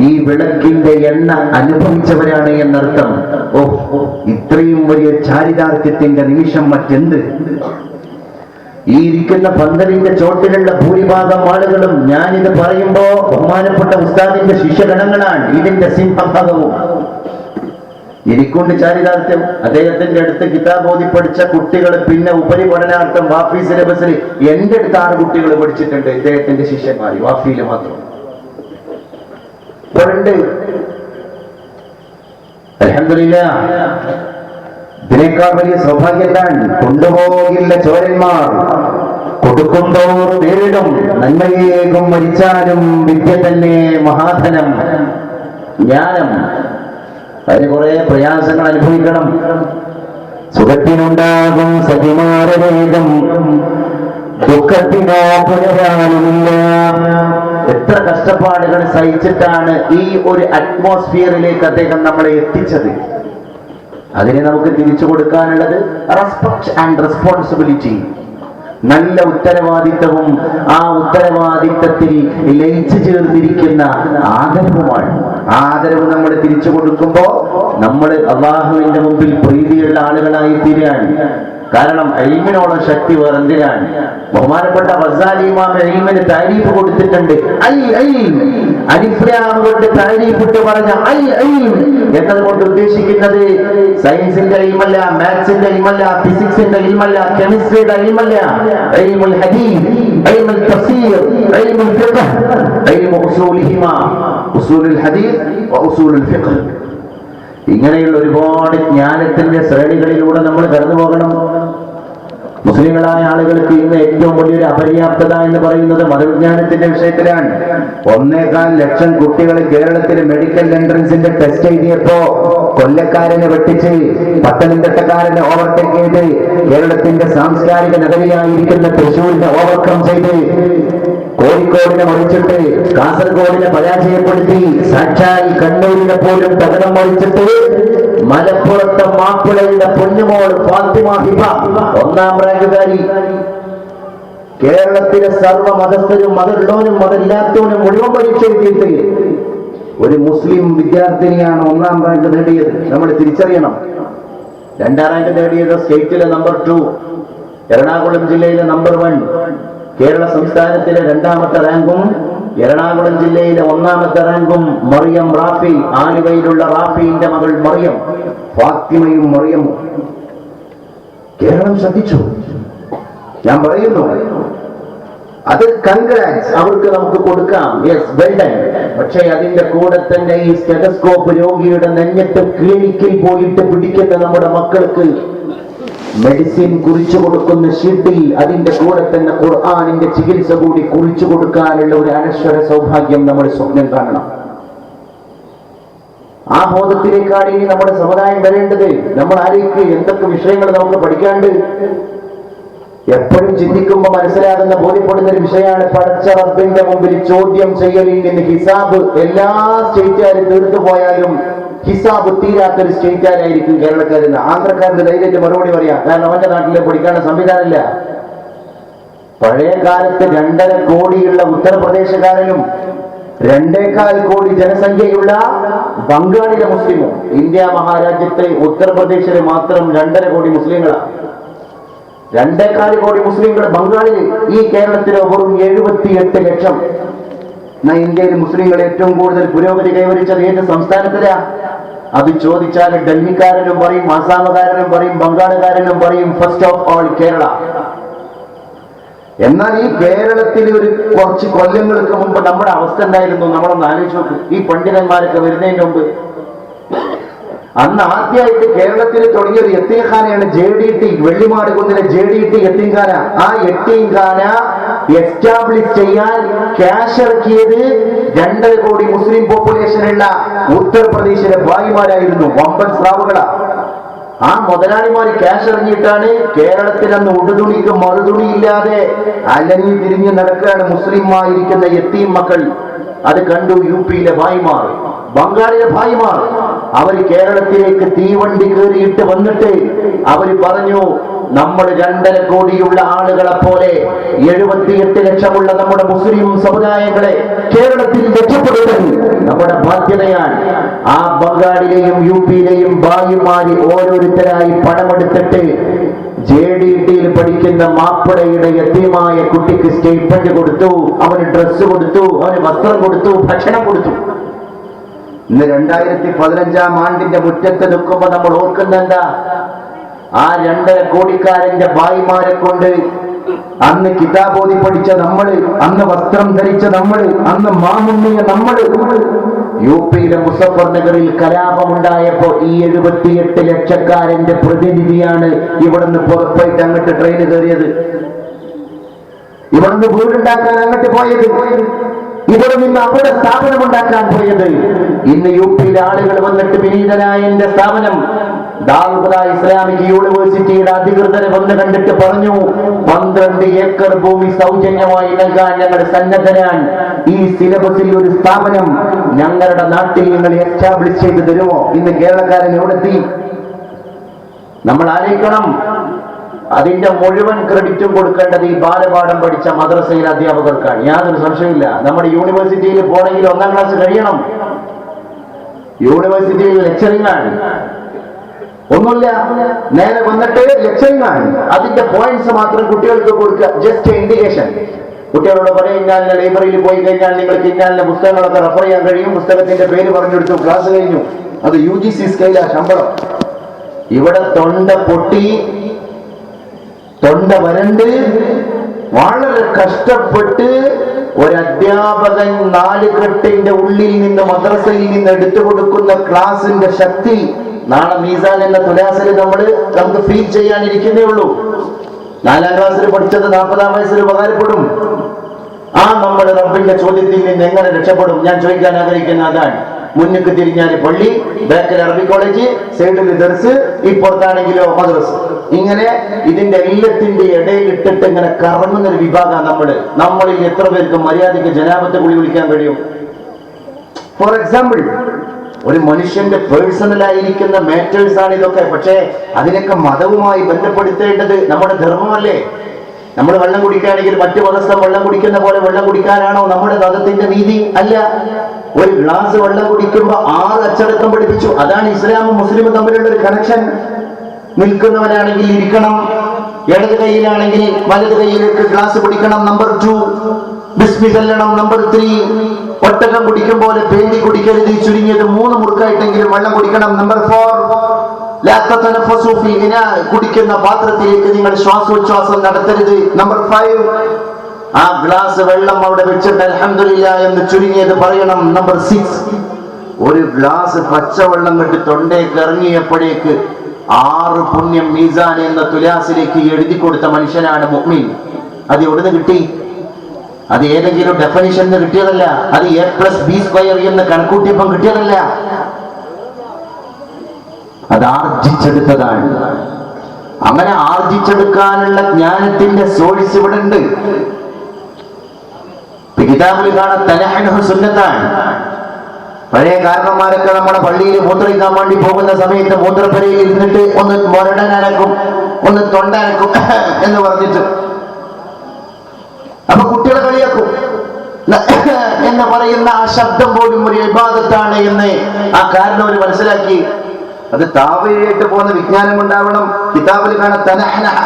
ഈ വിളക്കിന്റെ എണ്ണ അനുഭവിച്ചവരാണ് എന്നർത്ഥം. ഇത്രയും വലിയ ചാരിതാർത്ഥ്യത്തിന്റെ നിമിഷം മറ്റെന്ത്? ഈ ഇരിക്കുന്ന പന്തലിന്റെ ചോട്ടിലുള്ള ഭൂരിഭാഗം ആളുകളും ഞാനിത് പറയുമ്പോ ബഹുമാനപ്പെട്ട ഉസ്താദിന്റെ ശിഷ്യഗണങ്ങളാണ്. ഇതിന്റെ സിംഹഭാഗവും എനിക്കൊണ്ട് ചാരിതാർത്ഥ്യം. അദ്ദേഹത്തിന്റെ അടുത്ത് കിതാബ് ഓതി പഠിച്ച കുട്ടികൾ പിന്നെ ഉപരിപഠനാർത്ഥം വാഫി സിലബസിൽ എന്റെ അടുത്താണ് കുട്ടികൾ പഠിച്ചിട്ടുണ്ട്. ഇദ്ദേഹത്തിന്റെ ശിഷ്യന്മാർ വാഫിയിൽ മാത്രം ഇപ്പോഴുണ്ട്. അൽഹംദുലില്ലാഹ്. ഇതിനേക്കാൾ വലിയ സൗഭാഗ്യത്താണ് കൊണ്ടുപോകില്ല ചോരന്മാർ, കൊടുക്കുന്തോർ നേരിടും, നന്മയേകും മരിച്ചാലും വിദ്യ തന്നെ മഹാധനം. ജ്ഞാനം അതിന് കുറെ പ്രയാസങ്ങൾ അനുഭവിക്കണം. സുഖത്തിനുണ്ടാകും സതിമാരവേഗം, ദുഃഖത്തിനോ പുനരാനുമില്ല. എത്ര കഷ്ടപ്പാടുകൾ സഹിച്ചിട്ടാണ് ഈ ഒരു അറ്റ്മോസ്ഫിയറിലേക്ക് അദ്ദേഹം നമ്മളെ എത്തിച്ചത്. അതിനെ നമുക്ക് തിരിച്ചു കൊടുക്കാനുള്ളത് റെസ്പെക്ട് ആൻഡ് റെസ്പോൺസിബിലിറ്റി, നല്ല ഉത്തരവാദിത്തവും ആ ഉത്തരവാദിത്തത്തിൽ ലയിച്ചു ചേർന്നിരിക്കുന്ന ആദരവുമാണ്. ആദരവ് നമ്മൾ തിരിച്ചു കൊടുക്കുമ്പോ നമ്മൾ അള്ളാഹുവിന്റെ മുമ്പിൽ പ്രീതിയുള്ള ആളുകളായി തീരുകയാണ്. കാരണം ഇൽമിനോളം ശക്തി വേറെന്തിനാണ്? ബഹുമാനപ്പെട്ട ഗസാലി ഇമാം ഇൽമിന് താരീഫ് കൊടുത്തിട്ടുണ്ട്. അലിഫ്ലാമുകളുടെ താരീഫ് ഇട്ട് പറഞ്ഞ എന്നതുകൊണ്ട് ഉദ്ദേശിക്കുന്നത് സയൻസിന്റെ ഇൽമല്ല, മാത്സിന്റെ ഇൽമല്ല, ഫിസിക്സിന്റെ ഇൽമല്ല, കെമിസ്ട്രിയുടെ ഇൽമല്ല, ഇൽമുൽ ഹദീസ്, ഇൽമുൽ തഫ്സീർ, ഇൽമുൽ ഫിഖ്, ഇൽമു ഉസൂലിഹിമാ, ഉസൂലുൽ ഹദീസ് വ ഉസൂലുൽ ഫിഖ്. ഇങ്ങനെയുള്ള ഒരുപാട് ജ്ഞാനത്തിന്റെ ശ്രേണികളിലൂടെ നമ്മൾ കടന്നു പോകണം. മുസ്ലിങ്ങളായ ആളുകൾക്ക് ഇന്ന് ഏറ്റവും വലിയൊരു അപര്യാപ്തത എന്ന് പറയുന്നത് മതവിജ്ഞാനത്തിന്റെ വിഷയത്തിലാണ്. 1.25 ലക്ഷം കുട്ടികൾ കേരളത്തിൽ മെഡിക്കൽ എൻട്രൻസിന്റെ ടെസ്റ്റ് എഴുതിയപ്പോ കൊല്ലക്കാരനെ വെട്ടിച്ച് പത്തനംതിട്ടക്കാരനെ ഓവർടേക്ക് ചെയ്ത് കേരളത്തിന്റെ സാംസ്കാരിക നഗരിയായിരിക്കുന്ന തൃശ്ശൂരിനെ ഓവർകം ചെയ്ത് കോഴിക്കോടിനെ മറിച്ചിട്ട് കാസർഗോഡിനെ പരാജയപ്പെടുത്തി സാക്ഷാൽ കണ്ണൂരിനെ പോലും തകടം മറിച്ചിട്ട് മലപ്പുറത്തെ മാപ്പിളയുടെ പൊന്നുമോൾ ഫാത്തിമ ഹിബ 1ാം റാങ്കുകാരി. കേരളത്തിലെ സർവ്വ മതസ്ഥരും മതമുള്ളവനും മതമില്ലാത്തവനും മുഴുവൻ പരീക്ഷ എഴുതിയിട്ട് ഒരു മുസ്ലിം വിദ്യാർത്ഥിനിയാണ് 1ാം റാങ്ക് നേടിയത്. നമ്മൾ തിരിച്ചറിയണം. 2ാം റാങ്ക് നേടിയത് സ്റ്റേറ്റിലെ നമ്പർ 2, എറണാകുളം ജില്ലയിലെ നമ്പർ 1, കേരള സംസ്ഥാനത്തിലെ 2ാമത്തെ റാങ്കും എറണാകുളം ജില്ലയിലെ 1ാമത്തെ റാങ്കും മറിയം റാഫി, ആലുവയിലുള്ള റാഫിന്റെ മകൾ മറിയം, ഫാത്തിമയും മറിയമും. കേരളം ശ്രദ്ധിച്ചു. ഞാൻ പറയുന്നു, അത് കൺഗ്രാറ്റ്സ് അവർക്ക് നമുക്ക് കൊടുക്കാം. Yes, well done. പക്ഷേ അതിന്റെ കൂടെ തന്നെ ഈ സ്റ്റെതസ്കോപ്പ് രോഗിയുടെ നെഞ്ഞത്ത് ക്ലിനിക്കിൽ പോയിട്ട് പിടിക്കുന്ന നമ്മുടെ മക്കൾക്ക് മെഡിസിൻ കുറിച്ചു കൊടുക്കുന്ന ഷീട്ടിൽ അതിന്റെ കൂടെ തന്നെ ഖുർആനിന്റെ ചികിത്സ കൂടി കുറിച്ചു കൊടുക്കാനുള്ള ഒരു അനശ്വര സൗഭാഗ്യം നമ്മൾ സ്വപ്നം കാണണം. ആ ബോധത്തിലേക്കാണ് ഇനി നമ്മുടെ സമുദായം വരേണ്ടത്. നമ്മൾ ആരേക്ക് എന്തൊക്കെ വിഷയങ്ങൾ നമുക്ക് പഠിക്കാണ്ട് എപ്പോഴും ചിന്തിക്കുമ്പോൾ മനസ്സിലാകുന്ന ബോധ്യപ്പെടുന്ന ഒരു വിഷയമാണ് പടച്ച റബ്ബിന്റെ മുമ്പിൽ ചോദ്യം ചെയ്യലിൽ നിന്ന് ഹിസാബ്. എല്ലാ സ്റ്റേറ്റുകാരും തീർത്തു പോയാലും ഹിസാബ് തീരാത്തൊരു സ്റ്റേറ്റുകാരായിരിക്കും കേരളക്കാരെന്ന്. ആന്ധ്രക്കാരന് ധൈര്യത്തിൽ മറുപടി പറയാം. കാരണം അവന്റെ നാട്ടിലെ പഠിക്കാനുള്ള സംവിധാനമില്ല. പഴയ കാലത്ത് 2.5 കോടിയുള്ള ഉത്തർപ്രദേശുകാരനും 2.25 കോടി ജനസംഖ്യയുള്ള ബംഗാളിലെ മുസ്ലിമും. ഇന്ത്യ മഹാരാജ്യത്തെ ഉത്തർപ്രദേശിലെ മാത്രം 2.5 കോടി മുസ്ലിങ്ങളാണ്. 2.25 കോടി മുസ്ലിങ്ങൾ ബംഗാളിൽ. ഈ കേരളത്തിലെ വെറും 78 ലക്ഷം. ഇന്ത്യയിൽ മുസ്ലിങ്ങൾ ഏറ്റവും കൂടുതൽ പുരോഗതി കൈവരിച്ചത് ഏത് സംസ്ഥാനത്തിലാ? അത് ചോദിച്ചാൽ ഡൽഹിക്കാരനും പറയും, ആസാമുകാരനും പറയും, ബംഗാളുകാരനും പറയും ഫസ്റ്റ് ഓഫ് ഓൾ കേരള. എന്നാൽ ഈ കേരളത്തിൽ ഒരു കുറച്ച് കൊല്ലങ്ങൾക്ക് മുമ്പ് നമ്മുടെ അവസ്ഥ എന്തായിരുന്നു? നമ്മളൊന്ന് ആലോചിച്ച് നോക്കും. ഈ പണ്ഡിതന്മാരൊക്കെ വരുന്നതിന് മുമ്പ് അന്ന് ആദ്യമായിട്ട് കേരളത്തിൽ തുടങ്ങിയൊരു യത്തീംഖാനയാണ് JDT, വെള്ളിമാട് കുന്നിലെ JDT യത്തീംഖാന. ആ യത്തീംഖാന എസ്റ്റാബ്ലിഷ് ചെയ്യാൻ ക്യാഷ് ഇറക്കിയത് 2.5 കോടി മുസ്ലിം പോപ്പുലേഷനുള്ള ഉത്തർപ്രദേശിലെ ഭായിമാരായിരുന്നു. വമ്പൻ സ്രാവുകളാ. ആ മുതലാളിമാർ ക്യാഷ് ഇറങ്ങിയിട്ടാണ് കേരളത്തിൽ അന്ന് ഉടുതുണിക്ക് മറുതുണി ഇല്ലാതെ അലഞ്ഞു തിരിഞ്ഞ് നടക്കുകയാണ് മുസ്ലിമായിരിക്കുന്ന യത്തീം മക്കൾ. അത് കണ്ടു യു പിയിലെ ഭായിമാർ, ബംഗാളിലെ ഭായിമാർ. അവർ കേരളത്തിലേക്ക് തീവണ്ടി കയറിയിട്ട് വന്നിട്ട് അവർ പറഞ്ഞു, നമ്മൾ 2.5 കോടിയുള്ള ആളുകളെ പോലെ 78 ലക്ഷമുള്ള നമ്മുടെ മുസ്ലിം സമുദായങ്ങളെ കേരളത്തിൽ രക്ഷപ്പെടുത്താൻ നമ്മുടെ ബാധ്യതയാണ്. ആ ബംഗാളിലെയും യു പിയിലെയും ഭായിമാര് ഓരോരുത്തരായി പണമെടുത്തിട്ട് JDTയിൽ പഠിക്കുന്ന മാപ്പിളയുടെ യതീമായ കുട്ടിക്ക് സ്റ്റൈപ്പൻഡ് കൊടുത്തു, അവന് ഡ്രസ്സ് കൊടുത്തു, അവന് വസ്ത്രം കൊടുത്തു, ഭക്ഷണം കൊടുത്തു. ഇന്ന് 2015 ആണ്ടിന്റെ മുറ്റത്ത് നിൽക്കുമ്പോ നമ്മൾ ഓർക്കുന്ന എന്താ? ആ 2.5 കോടിക്കാരന്റെ ഭായിമാരെ കൊണ്ട് അന്ന് കിതാബോധി പഠിച്ച നമ്മള്, അന്ന് വസ്ത്രം ധരിച്ച നമ്മള്, അന്ന് മാമുണ്ണിയ നമ്മള്, യു പിയിലെ മുസഫർ നഗറിൽ കലാപമുണ്ടായപ്പോ ഈ 78 ലക്ഷക്കാരന്റെ പ്രതിനിധിയാണ് ഇവിടുന്ന് പുറത്തായിട്ട് അങ്ങോട്ട് ട്രെയിൻ കയറിയത്, ഇവിടുന്ന് വീടുണ്ടാക്കാൻ അങ്ങോട്ട് പോയത്, ഇവിടെ നിന്ന് അവിടെ സ്ഥാപനം ഉണ്ടാക്കാൻ പോയത്. ഇന്ന് യു പിയിലെ ആളുകൾ വന്നിട്ട് വിനീതനായ എന്റെ സ്ഥാപനം ദാറുൽ ഇസ്ലാമിക് യൂണിവേഴ്സിറ്റിയുടെ അധികൃതരെ വന്ന് കണ്ടിട്ട് പറഞ്ഞു, 12 ഏക്കർ ഭൂമി സൗജന്യമായി നൽകാൻ ഞങ്ങൾ സന്നദ്ധരാൻ. ഈ സിലബസിൽ ഒരു സ്ഥാപനം ഞങ്ങളുടെ നാട്ടിൽ നിങ്ങൾ എസ്റ്റാബ്ലിഷ് ചെയ്ത് തരുമോ? ഇന്ന് കേരളക്കാരൻ എവിടെത്തി? നമ്മൾ ആലോചിക്കണം. അതിന്റെ മുഴുവൻ ക്രെഡിറ്റും കൊടുക്കേണ്ടത് ഈ ബാലപാഠം പഠിച്ച മദ്രസയിലെ അധ്യാപകർക്കാണ്, യാതൊരു സംശയമില്ല. നമ്മുടെ യൂണിവേഴ്സിറ്റിയിൽ പോണെങ്കിൽ 1ാം ക്ലാസ് കഴിയണം. യൂണിവേഴ്സിറ്റിയിൽ ലെക്ചറിംഗ് ആണ്, ഒന്നുമില്ല, നേരെ വന്നിട്ട് ലെക്ചറിംഗ് ആണ്. അതിന്റെ പോയിന്റ്സ് മാത്രം കുട്ടികൾക്ക് കൊടുക്കുക, ജസ്റ്റ് ഇൻഡിക്കേഷൻ. കുട്ടികളോട് പറയും, ഇന്നാലിന്റെ ലൈബ്രറിയിൽ പോയി കഴിഞ്ഞാൽ നിങ്ങൾക്ക് ഇന്നാലിന്റെ പുസ്തകങ്ങളൊക്കെ റെഫർ ചെയ്യാൻ കഴിയും, പുസ്തകത്തിന്റെ പേര് പറഞ്ഞെടുത്തു, ക്ലാസ് കഴിഞ്ഞു. അത് UGC സ്കെയിലാ ശമ്പളം. ഇവിടെ തൊണ്ട പൊട്ടി, തൊണ്ട വരണ്ട്, വളരെ കഷ്ടപ്പെട്ട് ഒരധ്യാപകൻ 4 കെട്ടിന്റെ ഉള്ളിൽ നിന്ന് മദ്രസയിൽ നിന്ന് എടുത്തു കൊടുക്കുന്ന ക്ലാസിന്റെ ശക്തി നാളെ മീസാൻ എന്ന തുലാസിൽ നമുക്ക് ഫീൽ ചെയ്യാനിരിക്കുന്നേ ഉള്ളൂ. 4ാം ക്ലാസ്സിൽ പഠിച്ചത് 40ാം വയസ്സിൽ ഉപകാരപ്പെടും. ആ നമ്മുടെ റബ്ബിന്റെ ചോദ്യത്തിൽ നിന്ന് എങ്ങനെ രക്ഷപ്പെടും? ഞാൻ ചോദിക്കാൻ ആഗ്രഹിക്കുന്ന അതാണ്. മുന്നിക്ക് തിരിഞ്ഞാൽ പള്ളി, ബാക്കിൽ അറബി കോളേജ്, സൈഡിൽ ദർസ്, ഇപ്പുറത്താണെങ്കിലോ മദ്രസ്. ഇങ്ങനെ ഇതിന്റെ എല്ലാത്തിന്റെ ഇടയിൽ ഇട്ടിട്ട് ഇങ്ങനെ കറങ്ങുന്ന ഒരു വിഭാഗം നമ്മളിൽ എത്ര പേർക്ക് മര്യാദയ്ക്ക് ജനാപത്തെ കുളി വിളിക്കാൻ കഴിയും? ഫോർ എക്സാമ്പിൾ, ഒരു മനുഷ്യന്റെ പേഴ്സണലായിരിക്കുന്ന മാറ്റേഴ്സ് ആണ് ഇതൊക്കെ. പക്ഷേ അതിനൊക്കെ മതവുമായി ബന്ധപ്പെടുത്തേണ്ടത് നമ്മുടെ ധർമ്മമല്ലേ? നമ്മൾ വെള്ളം കുടിക്കുകയാണെങ്കിൽ മറ്റു മതസ്ഥം വെള്ളം കുടിക്കുന്ന പോലെ വെള്ളം കുടിക്കാനാണോ നമ്മുടെ മതത്തിന്റെ നീതി? അല്ല. ഒരു ഗ്ലാസ് വെള്ളം കുടിക്കുമ്പോ 6 അച്ചടക്കം പഠിപ്പിച്ചു. അതാണ് ഇസ്ലാമും മുസ്ലിമും തമ്മിലുള്ള ഒരു കണക്ഷൻ. നിൽക്കുന്നവരാണെങ്കിൽ ഇരിക്കണം, ഇടത് കൈയിലാണെങ്കിൽ വലത് കൈയിലേക്ക് ഗ്ലാസ് കുടിക്കണം. നമ്പർ 2 ബിസ്മി ചൊല്ലണം. നമ്പർ 3 ഒട്ടകം കുടിക്കും പോലെ പേന്തി കുടിക്കരുത്, ചുരുങ്ങിയത് 3 മുറുക്കായിട്ടെങ്കിലും വെള്ളം കുടിക്കണം. നമ്പർ 4 കുടിക്കുന്ന പാത്രത്തിലേക്ക് നിങ്ങൾ ശ്വാസോച്ഛ്വാസം നടത്തരുത്. നമ്പർ 5 ആ ഗ്ലാസ് വെള്ളം അവിടെ വെച്ചിട്ട് അൽഹംദുലില്ലാഹ് എന്ന് ചുരുങ്ങിയത് പറയണം. നമ്പർ 6 ഒരു ഗ്ലാസ് പച്ചവെള്ളം കെട്ടി തൊണ്ടേക്ക് ഇറങ്ങിയപ്പോഴേക്ക് 6 പുണ്യം മീസാൻ എന്ന തുലാസിലേക്ക് എഴുതി കൊടുത്ത മനുഷ്യനാണ് മുഅ്മിൻ. അത് എവിടുന്ന് കിട്ടി? അത് ഏതെങ്കിലും ഡെഫിനിഷൻ കിട്ടിയതല്ല. അത് A+B² എന്ന് കണക്കൂട്ടിയപ്പം കിട്ടിയതല്ല. അത് ആർജിച്ചെടുത്തതാണ്. അങ്ങനെ ആർജിച്ചെടുക്കാനുള്ള ജ്ഞാനത്തിന്റെ സോഴ്സ് ഇവിടെ ഉണ്ട്. കിതാബിൽ കാണാൻ തനഹ്നഹു സുന്നത്താണ്. പഴയ കാരണന്മാരൊക്കെ നമ്മുടെ പള്ളിയിൽ മൂത്രയിക്കാൻ വേണ്ടി പോകുന്ന സമയത്ത് മൂത്രപ്പുരയിൽ ഇരുന്നിട്ട് ഒന്ന് മൊരടനക്കും, ഒന്ന് തൊണ്ടനക്കും എന്ന് പറഞ്ഞിട്ട് അപ്പൊ കുട്ടികളെ കളിയാക്കും എന്ന് പറയുന്ന ആ ശബ്ദം പോലും ഒരു ഇബാദത്താണ് എന്ന് ആ കാരണവർ മനസ്സിലാക്കി. അത് താവഴിയായിട്ട് പോകുന്ന വിജ്ഞാനം ഉണ്ടാവണം. കിതാബിൽ കാണാൻ തനഹ്നഹ,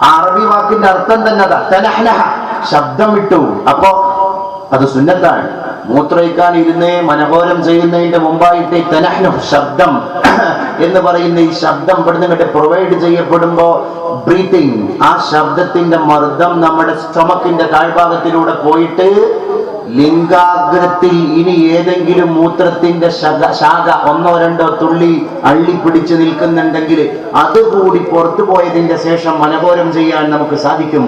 ആ അറബി വാക്കിന്റെ അർത്ഥം തന്നെ അതാ, തനഹ്നഹ, ശബ്ദം വിട്ടു. അപ്പോ അത് സുന്നത്താണ്. മൂത്രയിക്കാൻ ഇരുന്ന് മനോഹരം ചെയ്യുന്നതിന്റെ മുമ്പായിട്ട് തനഹ്നഹ്, ശബ്ദം എന്ന് പറയുന്ന ഈ ശബ്ദം ഇവിടുന്ന് പ്രൊവൈഡ് ചെയ്യപ്പെടുമ്പോ ബ്രീത്തിങ്, ആ ശബ്ദത്തിന്റെ മർദ്ദം നമ്മുടെ സ്റ്റൊമക്കിന്റെ താഴ്ഭാഗത്തിലൂടെ പോയിട്ട് ലിംഗാഗ്രത്തിൽ ഇനി ഏതെങ്കിലും മൂത്രത്തിന്റെ ശാഖ 1 2 തുള്ളി അള്ളിപ്പിടിച്ച് നിൽക്കുന്നുണ്ടെങ്കിൽ അതുകൂടി പുറത്തു പോയതിന്റെ ശേഷം മനോഹരം ചെയ്യാൻ നമുക്ക് സാധിക്കും.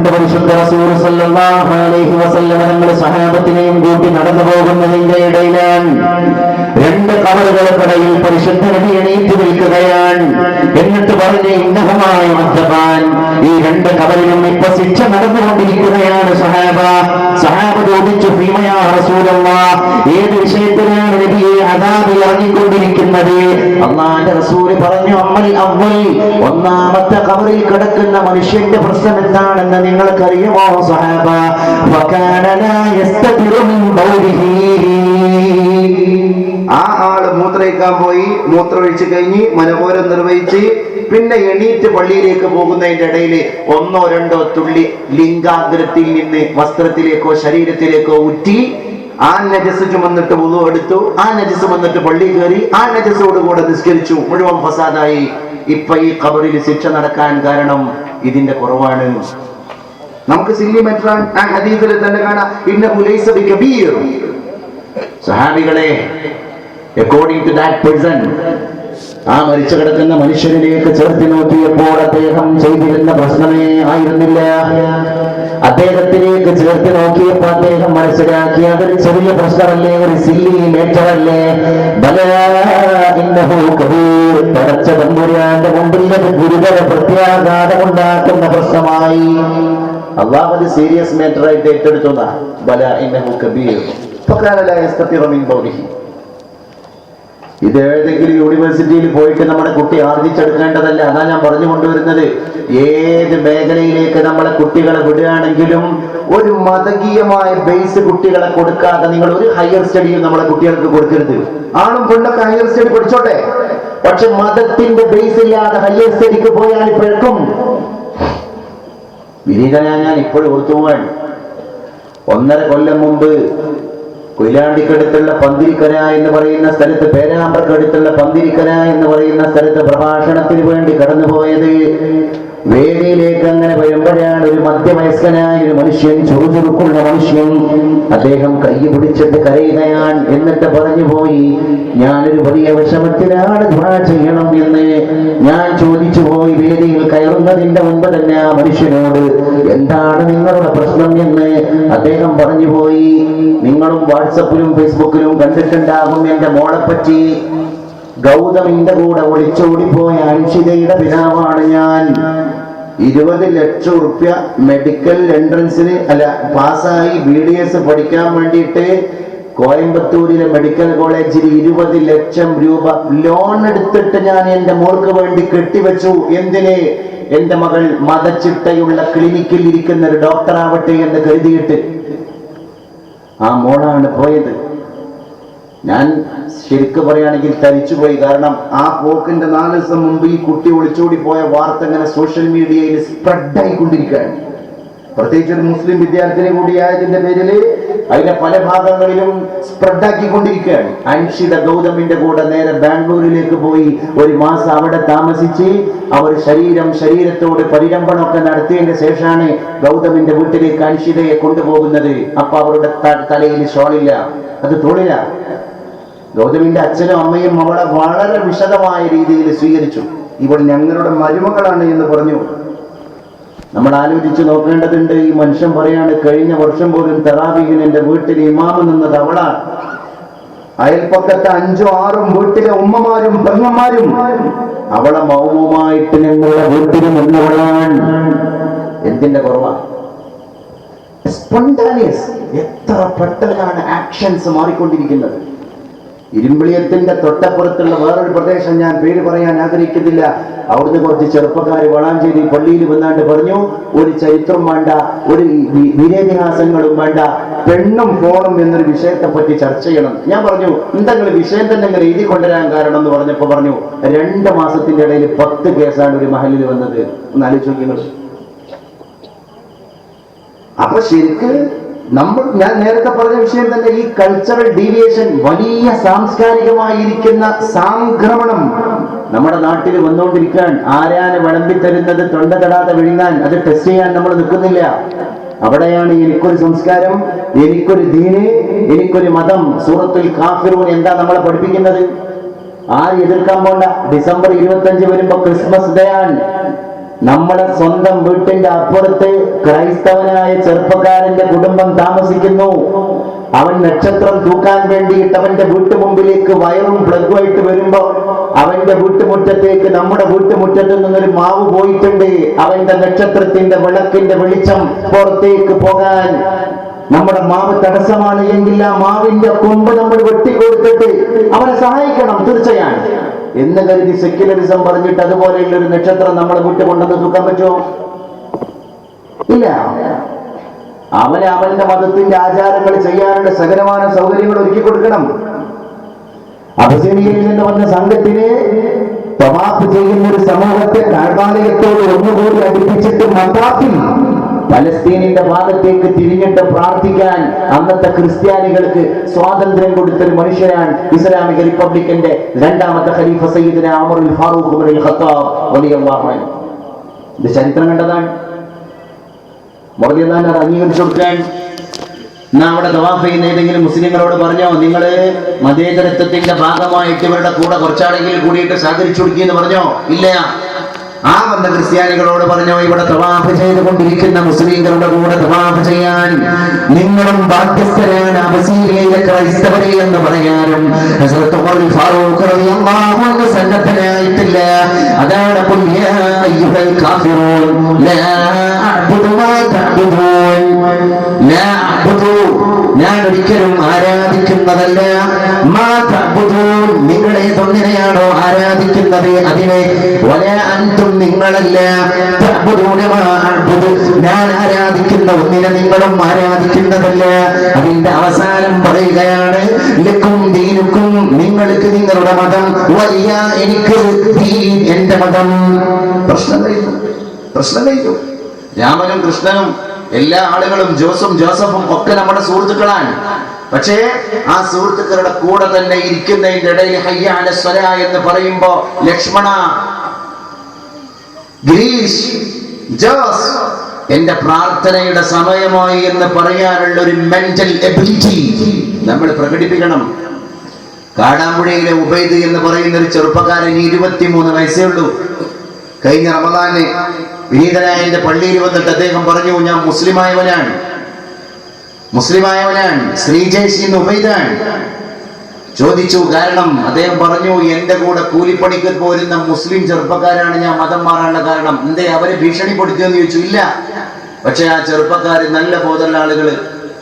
രണ്ട് പരിശുദ്ധ റസൂൽ സല്ലല്ലാഹു അലൈഹി വസല്ലം തങ്ങൾ സഹാബത്തിനെയും കൂട്ടി നടന്നു പോകുന്നതിന്റെ ഇടയിലാണ് രണ്ട് കബറുകൾക്കിടയിൽ പരിശുദ്ധ നബി എണീറ്റ് നിൽക്കുകയാണ്. എന്നിട്ട് പറഞ്ഞ് ഇന്നഹമായ മദ്ദബാൻ, ഈ രണ്ട് കബറിലും ഇപ്പൊ ശിക്ഷ നടന്നുകൊണ്ടിരിക്കുകയാണ്. സഹാബ ചോദിച്ചു, ഫീമയാ റസൂലല്ലാഹ്, ഏത് വിഷയത്തിലാണ് നബിയെ അദാബ് ഇറങ്ങിക്കൊണ്ടിരിക്കുന്നത്? അല്ലാഹുവിന്റെ റസൂൽ പറഞ്ഞു, അമ്മൽ അവ്വൽ, ഒന്നാമത്തെ കബറിൽ കിടക്കുന്ന മനുഷ്യന്റെ പ്രശ്നം എന്താണെന്ന് നിങ്ങൾക്കറിയുമോ സഹാബ? വകാന ലാ യസ്തതിറു മിൻ ബൗലിഹി, ആ ആള് മൂത്രയിക്കാൻ പോയി, മൂത്രമൊഴിച്ച് കഴിഞ്ഞ് മനോഹരം നിർവഹിച്ച് പിന്നെ എണീറ്റ് പള്ളിയിലേക്ക് പോകുന്നതിന്റെ ഇടയിൽ ഒന്നോ രണ്ടോ തുള്ളി ലിംഗാഗ്രത്തിൽ നിന്ന് വസ്ത്രത്തിലേക്കോ ശരീരത്തിലേക്കോ ഉറ്റി ആ നജസ് ചുമന്നിട്ട് വുളു എടുത്തു, ആ നജസ് വന്നിട്ട് പള്ളി കയറി, ആ നജസോടുകൂടെ നിസ്കരിച്ചു, മുഴുവൻ ഫസാദായി. ഇപ്പൊ ഈ ഖബറിൽ ശിക്ഷ നടക്കാൻ കാരണം ഇതിന്റെ കുറവാണ്. നമുക്ക് സില്ലി മെട്രാൻ ആ ഹദീസിൽ തന്നെ കാണാം, ഇന്നഹു ലൈസ ബികബീർ. സഹാബികളെ, അക്കോർഡിംഗ് ടു ദാറ്റ് പേഴ്സൺ, ആ മരിച്ചു കിടക്കുന്ന മനുഷ്യനിലേക്ക് ചേർത്ത് നോക്കിയപ്പോൾ അദ്ദേഹം ചെയ്തിരുന്ന പ്രശ്നമേ ആയിരുന്നില്ല. അദ്ദേഹത്തിലേക്ക് ചേർത്ത് നോക്കിയപ്പോൾ അദ്ദേഹം മനസ്സിലാക്കി അതൊരു ചെറിയ പ്രശ്നമല്ലേ, ഒരു സില്ലി മേറ്ററല്ലേ. പടച്ച തമ്പുരാന്റെ മുമ്പിൽ അത് ഗുരുതര പ്രത്യാഘാതമുണ്ടാക്കുന്ന പ്രശ്നമായി. അള്ളാഹു അത് സീരിയസ് മാറ്ററായിട്ട് ഏറ്റെടുത്തതാ. ബല ഇന്നഹു കബീർ ഫകാന ലാ യസ്തതിറു മിൻ ബൗലിഹി. ഇത് ഏതെങ്കിലും യൂണിവേഴ്സിറ്റിയിൽ പോയിട്ട് നമ്മുടെ കുട്ടി ആർജിച്ചെടുക്കേണ്ടതല്ല. അതാ ഞാൻ പറഞ്ഞു കൊണ്ടുവരുന്നത്. ഏത് മേഖലയിലേക്ക് നമ്മളെ കുട്ടികളെ വിടുകയാണെങ്കിലും ഒരു മതകീയമായ ബേസ് കുട്ടികളെ കൊടുക്കാതെ നിങ്ങൾ ഒരു ഹയർ സ്റ്റഡിയും നമ്മളെ കുട്ടികൾക്ക് കൊടുക്കരുത്. ആണും പെണ്ണൊക്കെ ഹയർ സ്റ്റഡി പഠിച്ചോട്ടെ, പക്ഷെ മതത്തിന്റെ ബേസ് ഇല്ലാതെ ഹയർ സ്റ്റഡിക്ക് പോയാൽ ഇപ്പോഴേക്കും വിനീതനാ. ഞാൻ ഇപ്പോഴും ഓർത്തുപോകാൻ, 1.5 കൊല്ലം മുമ്പ് കൊയിലാണ്ടിക്കടുത്തുള്ള പന്തിരിക്കര എന്ന് പറയുന്ന സ്ഥലത്ത്, പേരാമ്പ്രക്കടുത്തുള്ള പന്തിരിക്കര എന്ന് പറയുന്ന സ്ഥലത്ത് പ്രഭാഷണത്തിന് വേണ്ടി കടന്നുപോയത്. വേദിയിലേക്ക് അങ്ങനെ വരുമ്പോഴാണ് ഒരു മധ്യവയസ്കനായ ഒരു മനുഷ്യൻ, ചുറുചുറുക്കുള്ള മനുഷ്യൻ, അദ്ദേഹം കൈ പിടിച്ചിട്ട് കരയുകയാണ്. എന്നിട്ട് പറഞ്ഞു പോയി, ഞാനൊരു വലിയ വിഷമത്തിലാണ്, ദുആ ചെയ്യണം എന്ന് ഞാൻ ചോദിച്ചു പോയി. വേദിയിൽ കയറുന്നതിന്റെ മുമ്പ് തന്നെ ആ മനുഷ്യനോട് എന്താണ് നിങ്ങളുടെ പ്രശ്നം എന്ന് അദ്ദേഹം പറഞ്ഞു പോയി. നിങ്ങളും വാട്സപ്പിലും ഫേസ്ബുക്കിലും കണ്ടിട്ടുണ്ടാകും എന്റെ മോളെപ്പറ്റി. ഗൗതമിന്റെ കൂടെ ഒളിച്ചോടിപ്പോയ അൻഷിതയുടെ പിതാവാണ് ഞാൻ. 20 ലക്ഷം റുപ്യ മെഡിക്കൽ എൻട്രൻസിന് പാസ്സായി BDS പഠിക്കാൻ വേണ്ടിയിട്ട് കോയമ്പത്തൂരിലെ മെഡിക്കൽ കോളേജിൽ 20 ലക്ഷം രൂപ ലോൺ എടുത്തിട്ട് ഞാൻ എന്റെ മോൾക്ക് വേണ്ടി കെട്ടിവെച്ചു. എന്തിന്? എന്റെ മകൾ മതച്ചിട്ടയുള്ള ക്ലിനിക്കിൽ ഇരിക്കുന്ന ഒരു ഡോക്ടർ ആവട്ടെ എന്ന് കരുതിയിട്ട്. ആ മോളാണ് പോയത്. ഞാൻ ശരിക്കും പറയുകയാണെങ്കിൽ തരിച്ചുപോയി. കാരണം ആ പോക്കിന്റെ 4 ദിവസം മുമ്പ് ഈ കുട്ടി ഒളിച്ചോടി പോയ വാർത്ത ഇങ്ങനെ സോഷ്യൽ മീഡിയയിൽ സ്പ്രെഡായിക്കൊണ്ടിരിക്കുകയാണ്. പ്രത്യേകിച്ച് ഒരു മുസ്ലിം വിദ്യാർത്ഥിനി കൂടിയായതിന്റെ പേരിൽ അതിന്റെ പല ഭാഗങ്ങളിലും സ്പ്രെഡാക്കിക്കൊണ്ടിരിക്കുകയാണ്. അൻഷിത ഗൗതമിന്റെ കൂടെ നേരെ ബാംഗ്ലൂരിലേക്ക് പോയി 1 മാസം അവിടെ താമസിച്ച് അവർ ശരീരത്തോട് പരിരംഭണമൊക്കെ നടത്തിയതിന്റെ ശേഷമാണ് ഗൗതമിന്റെ വീട്ടിലേക്ക് അൻഷിതയെ കൊണ്ടുപോകുന്നത്. അപ്പൊ അവരുടെ തലയിൽ ഷോളില്ല, അത് തോളില്ല. ഗൗതമിന്റെ അച്ഛനും അമ്മയും അവളെ വളരെ വിശദമായ രീതിയിൽ സ്വീകരിച്ചു. ഇവൾ ഞങ്ങളുടെ മരുമകളാണ് എന്ന് പറഞ്ഞു. നമ്മൾ ആലോചിച്ച് നോക്കേണ്ടതുണ്ട്. ഈ മനുഷ്യൻ പറയാണ്, കഴിഞ്ഞ വർഷം പോലും തറാവീഹിന് എന്റെ വീട്ടിൽ ഇമാമ നിന്നത് അവളാണ്. അയൽപ്പക്കത്തെ 5 or 6 വീട്ടിലെ ഉമ്മമാരും പെങ്ങന്മാരും അവളെ മൗനമായിട്ട് ഞങ്ങളുടെ വീട്ടിൽ നിന്നവളാണ്. എന്തിന്റെ കുറവാണ്? സ്പോണ്ടേനിയസ്. എത്ര പെട്ടെന്നാണ് ആക്ഷൻസ് മാറിക്കൊണ്ടിരിക്കുന്നത്. ഇരുമ്പിളിയത്തിന്റെ തൊട്ടപ്പുറത്തുള്ള വേറൊരു പ്രദേശം, ഞാൻ പേര് പറയാൻ ആഗ്രഹിക്കുന്നില്ല, അവിടുന്ന് കുറച്ച് ചെറുപ്പക്കാർ വളാഞ്ചേരി പള്ളിയിൽ വന്നാണ്ട് പറഞ്ഞു, ഒരു ചരിത്രം വേണ്ട, ഒരു വീരേതിഹാസങ്ങളും വേണ്ട, പെണ്ണും ഫോണും എന്നൊരു വിഷയത്തെ പറ്റി ചർച്ച ചെയ്യണം. ഞാൻ പറഞ്ഞു, എന്തെങ്കിലും വിഷയം തന്നെ ഇങ്ങനെ എഴുതി കൊണ്ടുവരാൻ കാരണം എന്ന് പറഞ്ഞപ്പോ പറഞ്ഞു, 2 മാസത്തിന്റെ ഇടയിൽ 10 കേസാണ് ഒരു മഹലിൽ വന്നത്. ഒന്ന് ആലോചിക്കുന്നത്. അപ്പൊ ശരിക്ക് ഞാൻ നേരത്തെ പറഞ്ഞ വിഷയം തന്നെ, ഈ കൾച്ചറൽ ഡീവിയേഷൻ, വലിയ സാംസ്കാരികമായിരിക്കുന്ന സാംക്രമണം നമ്മുടെ നാട്ടിൽ വന്നുകൊണ്ടിരിക്കാൻ. ആരാണ് വിളമ്പിത്തരുന്നത് തൊണ്ട തൊടാതെ വിഴുങ്ങാൻ, അത് ടെസ്റ്റ് ചെയ്യാൻ നമ്മൾ നിൽക്കുന്നില്ല. അവിടെയാണ് എനിക്കൊരു സംസ്കാരം, എനിക്കൊരു ദീന്, എനിക്കൊരു മതം. സൂറത്തുൽ കാഫിറൂൻ എന്താ നമ്മളെ പഠിപ്പിക്കുന്നത്? ആര് എതിർക്കാൻ പോണ്ട. ഡിസംബർ 25 വരുമ്പോ ക്രിസ്മസ് ഡേ ആണ്. നമ്മളെ സ്വന്തം വീട്ടിന്റെ അപ്പുറത്ത് ക്രൈസ്തവനായ ചെറുപ്പക്കാരന്റെ കുടുംബം താമസിക്കുന്നു. അവൻ നക്ഷത്രം തൂക്കാൻ വേണ്ടിയിട്ട് അവന്റെ വീട്ടുമുമ്പിലേക്ക് വയറും പ്ലഗുമായിട്ട് വരുമ്പോ അവന്റെ വീട്ടുമുറ്റത്തേക്ക് നമ്മുടെ വീട്ടുമുറ്റത്ത് നിന്നൊരു മാവ് പോയിട്ടുണ്ട്. അവന്റെ നക്ഷത്രത്തിന്റെ വിളക്കിന്റെ വെളിച്ചം പുറത്തേക്ക് പോകാൻ നമ്മുടെ മാവ് തടസ്സമാണ് എങ്കിൽ ആ മാവിന്റെ കൊമ്പ് നമ്മൾ വെട്ടിക്കൊടുത്തിട്ട് അവനെ സഹായിക്കണം തീർച്ചയാണ് എന്ന് കരുതി സെക്യുലറിസം പറഞ്ഞിട്ട് അതുപോലെയുള്ള ഒരു നക്ഷത്രം നമ്മളെ വീട്ടിൽ കൊണ്ടുവന്ന് തൂക്കാൻ പറ്റുമോ? ഇല്ല. അവന് അവന്റെ മതത്തിന്റെ ആചാരങ്ങൾ ചെയ്യാനുള്ള സകലമായ സൗകര്യങ്ങൾ ഒരുക്കി കൊടുക്കണം. അബസീനിയയിൽ നിന്ന് വന്ന സംഘത്തിന് തവാഫ് ചെയ്യുന്ന ഒരു സമൂഹത്തെ താഴ്വാലയത്തോട് ഒന്നുകൂടി അടുപ്പിച്ചിട്ട് മതാഫിൽ പലസ്തീനിന്റെ ഭാഗത്തേക്ക് തിരിഞ്ഞിട്ട് പ്രാർത്ഥിക്കാൻ അന്നത്തെ ക്രിസ്ത്യാനികൾക്ക് സ്വാതന്ത്ര്യം കൊടുത്തൊരു മനുഷ്യനാണ് ഇസ്ലാമിക റിപ്പബ്ലിക്കിന്റെ രണ്ടാമത്തെ ഖലീഫ സയ്യിദുന ഉമറുൽ ഫാറൂഖ് ഇബ്നുൽ ഖത്താബ് റളിയല്ലാഹു അൻഹു. ഇത് ചരിത്രം കണ്ടതാണ്. മുറദിയല്ലാഹു അൻഹു അംഗീകരിച്ചു കൊടുക്കാൻ അവിടെ തവാഫ് ചെയ്യുന്ന ഏതെങ്കിലും മുസ്ലിങ്ങളോട് പറഞ്ഞോ, നിങ്ങള് മതേതരത്വത്തിന്റെ ഭാഗമായിട്ട് ഇവരുടെ കൂടെ കുറച്ചാളെങ്കിലും കൂടിയിട്ട് സഹകരിച്ചു കൊടുക്കുകയെന്ന് പറഞ്ഞോ? ഇല്ല. ആ വന്ന ക്രിസ്ത്യാനികളോട് പറഞ്ഞോ, ഇവിടെ തവാഫ് ചെയ്തുകൊണ്ടിരിക്കുന്ന മുസ്ലിങ്ങളുടെ കൂടെ തവാഫ് ചെയ്യാൻ നിങ്ങളും ബാധ്യസ്ഥരാണ് അബസീനിയയിലെ ക്രൈസ്തവരെ എന്ന് പറയാനും ഹസ്രത്ത് ഉമറുൽ ഫാറൂഖ് റളിയല്ലാഹു അൻഹു സന്നദ്ധനായിട്ടില്ല. അതാണ് ഖുൽ യാ അയ്യുഹൽ കാഫിറൂൻ ലാ അഅ്ബുദു മാ തഅ്ബുദൂൻ ലാ അഅ്ബുദു ഞാൻ ഒരിക്കലും ആരാധിക്കുന്നതല്ല മാ തഅ്ബുദൂൻ നിങ്ങളെ തൊന്നിനെയാണോ ആരാധിക്കുന്നത് അതിനെ വലാ അൻതും നിങ്ങളല്ല തഅ്ബുദൂന മാ അഅ്ബുദു ഞാൻ ആരാധിക്കുന്ന ഒന്നിനെ നിങ്ങളും ആരാധിക്കുന്നതല്ല. അതിന്റെ അവസാനം പറയുകയാണ് ലക്കും ദീനുക്കും നിങ്ങൾക്ക് നിങ്ങളുടെ മതം വലിയ എനിക്ക് ദീൻ എന്റെ മതം. പ്രശ്നം കഴിഞ്ഞു. രാമനും കൃഷ്ണനും എല്ലാ ആളുകളും ജോസും ജോസഫും ഒക്കെ നമ്മുടെ സുഹൃത്തുക്കളാണ്. പക്ഷേ ആ സുഹൃത്തുക്കളുടെ കൂടെ തന്നെ ഇരിക്കുന്നതിന്റെ ഇടയിൽ ഹയ്യ അലൽ സ്വലാ എന്ന് പറയുമ്പോ ലക്ഷ്മണ, ഗിരീഷ്, ജോസ് എന്റെ പ്രാർത്ഥനയുടെ സമയമായി എന്ന് പറയാനുള്ള ഒരു മെന്റൽ എബിലിറ്റി നമ്മൾ പ്രകടിപ്പിക്കണം. കാടാമ്പുഴയിലെ ഉബൈദ് എന്ന് പറയുന്ന ഒരു ചെറുപ്പക്കാരൻ 23 വയസ്സേ ഉള്ളൂ. കഴിഞ്ഞ റമദാന് വിനീതനായ എന്റെ പള്ളിയിൽ വന്നിട്ട് അദ്ദേഹം പറഞ്ഞു, ഞാൻ മുസ്ലിമായവനാണ്. ശ്രീജേഷ് എന്ന് ഉബൈദാണ്. ചോദിച്ചു കാരണം. അദ്ദേഹം പറഞ്ഞു, എന്റെ കൂടെ കൂലിപ്പണിക്ക് പോരുന്ന മുസ്ലിം ചെറുപ്പക്കാരാണ് ഞാൻ മതം മാറാനുള്ള കാരണം. എന്തേ അവരെ ഭീഷണിപ്പെടുത്തിയെന്ന് ചോദിച്ചു. ഇല്ല. പക്ഷെ ആ ചെറുപ്പക്കാര് നല്ല ബോധമുള്ള ആളുകള്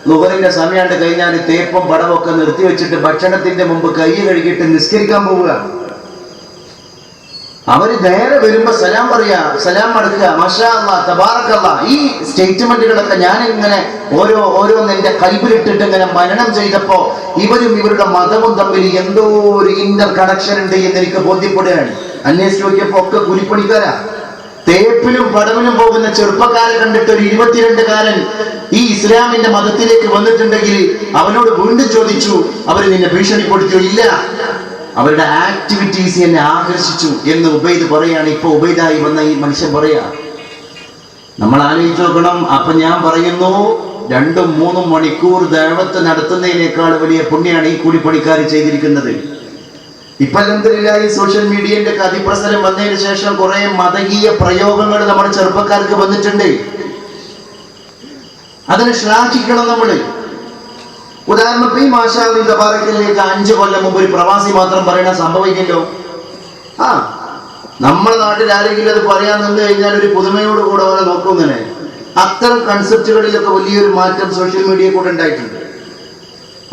ളുഹറിന്റെ സമയാണ്ട് കഴിഞ്ഞാൽ തേപ്പും പടമൊക്കെ നിർത്തി വെച്ചിട്ട് ഭക്ഷണത്തിന്റെ മുമ്പ് കൈ കഴുകിയിട്ട് നിസ്കരിക്കാൻ പോവുക. അവര് നേരെ വരുമ്പോ സലാം പറയാ, സലാം മടക്കുക, മാഷാ അല്ലാഹ് തബാറക്കല്ലാഹ്. ഈ സ്റ്റേറ്റ്മെന്റുകളൊക്കെ ഞാൻ ഇങ്ങനെ ഓരോന്ന് എന്റെ കൈബിലിട്ടിട്ട് ഇങ്ങനെ മനനം ചെയ്തപ്പോ ഇവരും ഇവരുടെ മതവും തമ്മിൽ എന്തോ ഒരു ഇന്റർ കണക്ഷൻ ഉണ്ട് എന്ന് എനിക്ക് ബോധ്യപ്പെടുകയാണ്. അന്വേഷിച്ച് നോക്കിയപ്പോ ഒക്കെ കൂലിപ്പണിക്കാരാ. തേപ്പിലും പടവിലും പോകുന്ന ചെറുപ്പക്കാരെ കണ്ടിട്ട് ഒരു 22കാരൻ ഈ ഇസ്ലാമിന്റെ മതത്തിലേക്ക് വന്നിട്ടുണ്ടെങ്കിൽ അവനോട് വീണ്ടും ചോദിച്ചു, അവര് നിന്നെ ഭീഷണിപ്പെടുത്തിയോ? ഇല്ല, അവരുടെ ആക്ടിവിറ്റീസ് എന്നെ ആകർഷിച്ചു എന്ന് ഉബൈദ് പറയാണ്. ഇപ്പൊ ഉബൈദായി വന്ന ഈ മനുഷ്യൻ പറയാ. നമ്മൾ ആലോചിച്ച് നോക്കണം. അപ്പൊ ഞാൻ പറയുന്നു, 2-3 മണിക്കൂർ ദഅവത്ത് നടത്തുന്നതിനേക്കാൾ വലിയ പുണ്യാണ് ഈ കൂലിപ്പണിക്കാർ ചെയ്തിരിക്കുന്നത്. ഇപ്പൊ അൽഹംദുലില്ലാഹ് ഈ സോഷ്യൽ മീഡിയന്റെ ഒക്കെ അതിപ്രസരം വന്നതിന് ശേഷം കുറെ മതകീയ പ്രയോഗങ്ങൾ നമ്മുടെ ചെറുപ്പക്കാർക്ക് വന്നിട്ടുണ്ട്. അതിനെ ശ്ലാഘിക്കണം നമ്മള്. ഉദാഹരണത്തിന് ഈ മാഷാ അല്ലാഹ് തബാറക്കല്ലേക്ക് 5 കൊല്ലം മുമ്പ് ഒരു പ്രവാസി മാത്രം പറയണ സംഭവിക്കല്ലോ. നമ്മുടെ നാട്ടിൽ ആരെങ്കിലും അത് പറയാൻ നിന്ന് കഴിഞ്ഞാൽ ഒരു പുതുമയോട് കൂടെ പോലെ നോക്കുന്നതിനെ അത്തരം കൺസെപ്റ്റുകളിലൊക്കെ വലിയൊരു മാറ്റം സോഷ്യൽ മീഡിയ കൂടെ ഉണ്ടായിട്ടുണ്ട്.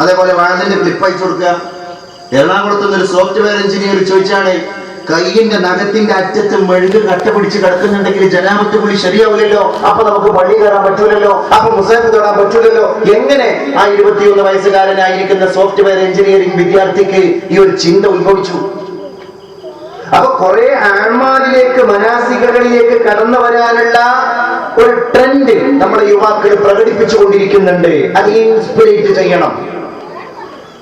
അതേപോലെ വാഴന്റെ ക്ലിപ്പ് അയച്ചു കൊടുക്കുക. എറണാകുളത്ത് നിന്ന് ഒരു സോഫ്റ്റ്വെയർ എഞ്ചിനീയർ ചോദിച്ചാണ്, കൈയിന്റെ നഖത്തിന്റെ അറ്റത്ത് മെഴുക് കട്ട പിടിച്ച് കിടക്കുന്നുണ്ടെങ്കിൽ ജനാപത്ത് കുളി ശരിയാവില്ലല്ലോ, അപ്പൊ നമുക്ക് പള്ളി കയറാൻ പറ്റൂലല്ലോ, അപ്പൊ മുസാഫ് തൊടാൻ പറ്റൂലല്ലോ. എങ്ങനെ ആ 21 വയസ്സുകാരനായിരിക്കുന്ന സോഫ്റ്റ്വെയർ എഞ്ചിനീയറിംഗ് വിദ്യാർത്ഥിക്ക് ഈ ഒരു ചിന്ത ഉത്ഭവിച്ചു? അപ്പൊ കുറെ ആൺമാരിലേക്ക് മനാസികകളിലേക്ക് കടന്നു വരാനുള്ള ഒരു ട്രെൻഡ് നമ്മുടെ യുവാക്കൾ പ്രകടിപ്പിച്ചുകൊണ്ടിരിക്കുന്നുണ്ട്. അത് ഇൻസ്പിറേറ്റ് ചെയ്യണം.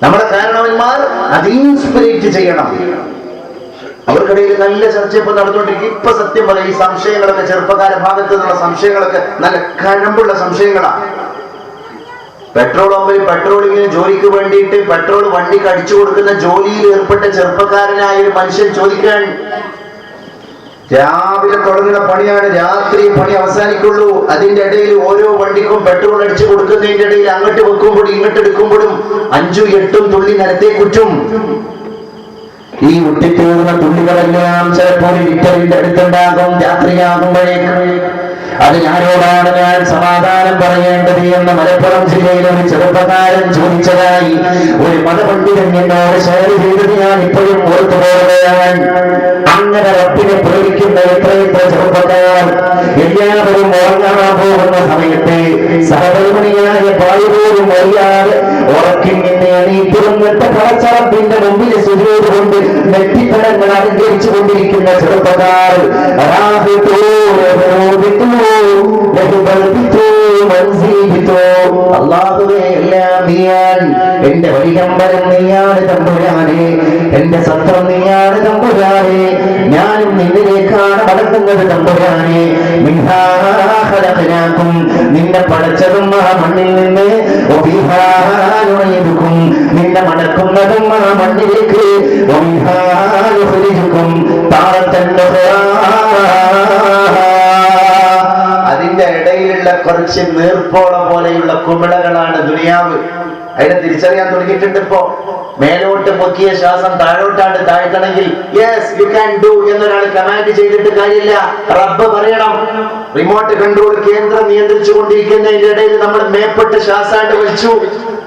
നമ്മുടെ കാരണവന്മാർ അത് ഇൻസ്പിറേറ്റ് ചെയ്യണം. അവർക്കിടയിൽ നല്ല ചർച്ച ഇപ്പൊ നടന്നുകൊണ്ടിരിക്കും. ഇപ്പൊ സത്യം പറയാം, ഈ സംശയങ്ങളൊക്കെ ചെറുപ്പക്കാര ഭാഗത്ത് നിന്നുള്ള സംശയങ്ങളൊക്കെ നല്ല കഴമ്പുള്ള സംശയങ്ങളാണ്. പെട്രോൾ പമ്പിൽ പെട്രോളിങ്ങിന് ജോലിക്ക് വേണ്ടിയിട്ട് പെട്രോൾ വണ്ടിക്ക് അടിച്ചു കൊടുക്കുന്ന ജോലിയിൽ ഏർപ്പെട്ട ചെറുപ്പക്കാരനായ ഒരു മനുഷ്യൻ ചോദിക്കാൻ, രാവിലെ തുടങ്ങുന്ന പണിയാണ് രാത്രി പണി അവസാനിക്കുള്ളൂ. അതിന്റെ ഇടയിൽ ഓരോ വണ്ടിക്കും പെട്രോൾ അടിച്ചു കൊടുക്കുന്നതിന്റെ ഇടയിൽ അങ്ങോട്ട് വെക്കുമ്പോഴും ഇങ്ങോട്ട് എടുക്കുമ്പോഴും 5ഉം 8ഉം തുള്ളി നിരത്തെ കുറ്റും. ഈ മുട്ടിത്തീർന്ന തുള്ളികളെല്ലാം ചിലപ്പോൾ ലിറ്ററിന്റെ അടുത്തുണ്ടാകും. രാത്രിയാകുമ്പോഴേക്ക് അത് ഞാനോടാണ് ഞാൻ സമാധാനം പറയേണ്ടത് എന്ന് മലപ്പുറം ജില്ലയിലെ ഒരു ചെറുപ്പക്കാരൻ ചോദിച്ചതായി ഒരു മതപണ്ഡിതൻ എന്നോട് ഷെയർ ചെയ്തത് ഞാൻ ഇപ്പോഴും ഓർത്തു പോവുകയാണ്. അങ്ങനെ റബ്ബിനെ പ്രേരിക്കുന്ന എത്രയെത്ര ചെറുപ്പക്കാർ എല്ലാവരും ഉറങ്ങാൻ പോകുന്ന സമയത്ത് സഹധർമ്മിണിയായ പായ് പോലും അറിയാതെ ഉറക്കിൽ നിന്ന് എണീറ്റിരുന്നിട്ട് പടച്ചറപ്പിന്റെ മുമ്പിൽ സുജൂദ് കൊണ്ട് നെറ്റിത്തടങ്ങൾ അലങ്കരിച്ചു കൊണ്ടിരിക്കുന്ന ചെറുപ്പക്കാർ അല്ലാഹുവേ, എല്ലാം നീയാണ്. എന്റെ വഴികമ്പരം നീയാണ് തമ്പുരാനെ, എന്റെ സത്രം നീയാണ് തമ്പുരാനെ. ഞാനും നിന്നിലേക്കാണ് മടങ്ങുന്നത് തമ്പുരാനെ. മിൻഹാ ഖലഖനാകും, നിന്നെ പടച്ചതും ആ മണ്ണിൽ നിന്ന്, വഫീഹാ നുഈദുകും, നിന്നെ മടക്കുന്നതും ആ മണ്ണിലേക്ക്, വമിൻഹാ നുഖ്രിജുകും താറത്തൻ ഉഖ്റാ. അതിന്റെ ഇടയിലുള്ള കുറച്ച് നീർപ്പോളം പോലെയുള്ള കുമിളകളാണ് ദുനിയാവ്. അതിനെ തിരിച്ചറിയാൻ തുടങ്ങിയിട്ടുണ്ട്. ഇപ്പോ മേലോട്ട് പൊക്കിയ ശ്വാസം താഴോട്ടാണ് താഴ്ത്തണമെങ്കിൽ യെസ് യു ക്യാൻ ഡു എന്നൊരാൾ കമാൻഡ് ചെയ്തിട്ട് കാര്യമില്ല. റബ്ബ് പറയണം. റിമോട്ട് കൺട്രോൾ കേന്ദ്രം നിയന്ത്രിച്ചു കൊണ്ടിരിക്കുന്നതിന്റെ ഇടയിൽ നമ്മൾ മേപ്പെട്ട് ശ്വാസാണ്ട് വലിച്ചു,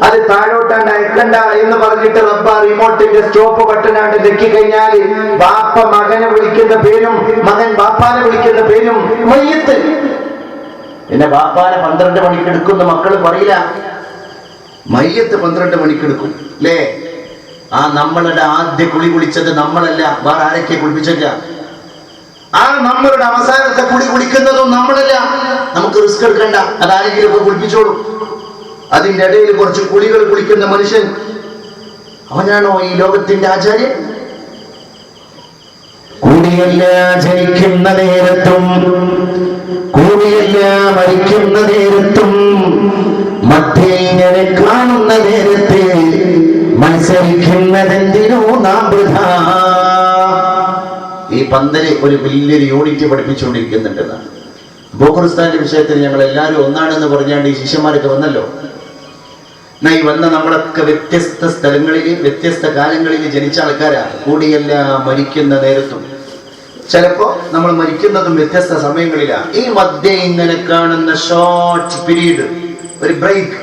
അത് താഴോട്ടാണ്ട് അയക്കണ്ട എന്ന് പറഞ്ഞിട്ട് റബ്ബ് റിമോട്ടിന്റെ സ്റ്റോപ്പ് ബട്ടനാണ്ട് നെക്കി കഴിഞ്ഞാൽ ബാപ്പ മകനെ വിളിക്കുന്ന പേരും മകൻ ബാപ്പാനെ വിളിക്കുന്ന പേരും മയ്യത്ത്. എന്നെ ബാപ്പാനെ 12 മണിക്ക് എടുക്കുന്ന മക്കള് പറയില്ല, മയ്യത്ത് 12 മണിക്ക് എടുക്കും അല്ലേ? ആ നമ്മളുടെ ആദ്യ കുളി കുളിച്ചത് നമ്മളല്ല, വേറെ ആരൊക്കെ കുളിപ്പിച്ചില്ല. ആ നമ്മളുടെ അവസാനത്തെ കുളി കുളിക്കുന്നതും നമ്മളല്ല. നമുക്ക് റിസ്ക് എടുക്കണ്ട, അതാരെങ്കിലും ഒക്കെ കുളിപ്പിച്ചോളും. അതിന്റെ ഇടയിൽ കുറച്ച് കുളികൾ കുളിക്കുന്ന മനുഷ്യൻ അവനാണോ ഈ ലോകത്തിന്റെ ആചാര്യൻ? കൂടിയല്ല ജനിക്കുന്ന നേരത്തും കൂടിയല്ല മരിക്കുന്ന നേരത്തും മധ്യേ ഇങ്ങനെ കാണുന്ന നേരത്ത് മത്സരിക്കുന്നതെന്തിനോ നാം വൃഥാ. ഈ പന്തല് ഒരു വലിയൊരു യൂണിറ്റ് പഠിപ്പിച്ചുകൊണ്ടിരിക്കുന്നുണ്ടെന്നാണ്. ബോഖുറിസ്ഥാന്റെ വിഷയത്തിൽ ഞങ്ങൾ എല്ലാവരും ഒന്നാണെന്ന് പറഞ്ഞാണ്ട് ഈ ശിഷ്യന്മാരൊക്കെ വന്നല്ലോ. ഈ വന്ന നമ്മളൊക്കെ വ്യത്യസ്ത സ്ഥലങ്ങളിൽ വ്യത്യസ്ത കാലങ്ങളിൽ ജനിച്ച ആൾക്കാരാണ്. കൂടിയല്ല മരിക്കുന്ന നേരത്തും. ചിലപ്പോ നമ്മൾ മരിക്കുന്നതും വ്യത്യസ്ത സമയങ്ങളിലാണ്. ഈ മധ്യ ഇങ്ങനെ കാണുന്ന ഷോർട്ട് പീരീഡ്, ഒരു ബ്രേക്ക്.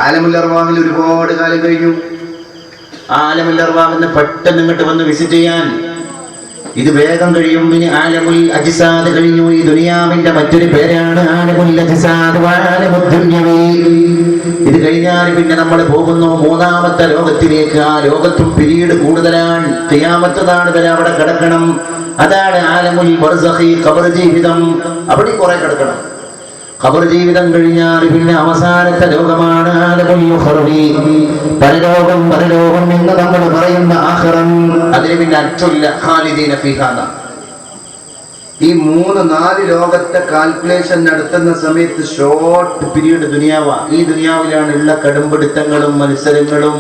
ആലമുൽ അർവാഹിൽ ഒരുപാട് കാലം കഴിഞ്ഞു. ആലമുൽ അർവാഹിനെ പെട്ടെന്ന് ഇങ്ങോട്ട് വന്ന് വിസിറ്റ് ചെയ്യാൻ ഇത് വേഗം കഴിയും. ഇനി ആലമുൽ അജ്സാദ് കഴിഞ്ഞു. ഈ ദുനിയാവിന്റെ മറ്റൊരു പേരാണ് ആലമുൽ അജ്സാദ് വആലമുദ് ദുനിയവി. ഇത് കഴിഞ്ഞാൽ പിന്നെ നമ്മൾ പോകുന്നു 3ാമത്തെ ലോകത്തിലേക്ക്. ആ ലോകത്തും പിരീഡ് കൂടുതലാണ്. ഖിയാമത്ത് നാൾ വരെ അവിടെ കിടക്കണം. അതാണ് ആലമുൽ ബർസഖി, ഖബർ ജീവിതം. അവിടെ കുറെ കിടക്കണം. ഖബർ ജീവിതം കഴിഞ്ഞാൽ പിന്നെ അവസാനത്തെ ലോകമാണ് ആലമുൽ ഉഖ്റവി, പരലോകം. പരലോകം എന്ന് നമ്മൾ പറയുന്ന ആഖിറം. അതിന് പിന്നെ അറ്റുല്ല ഖാലിദീന ഫീഹാ. ഈ 3-4 ലോകത്തെ കാൽക്കുലേഷൻ നടത്തുന്ന സമയത്ത് ഷോർട്ട് പീരീഡ് ദുനിയാവാ. ഈ ദുനിയാവിലാണ് ഉള്ള കടുംപിടുത്തങ്ങളും മത്സരങ്ങളും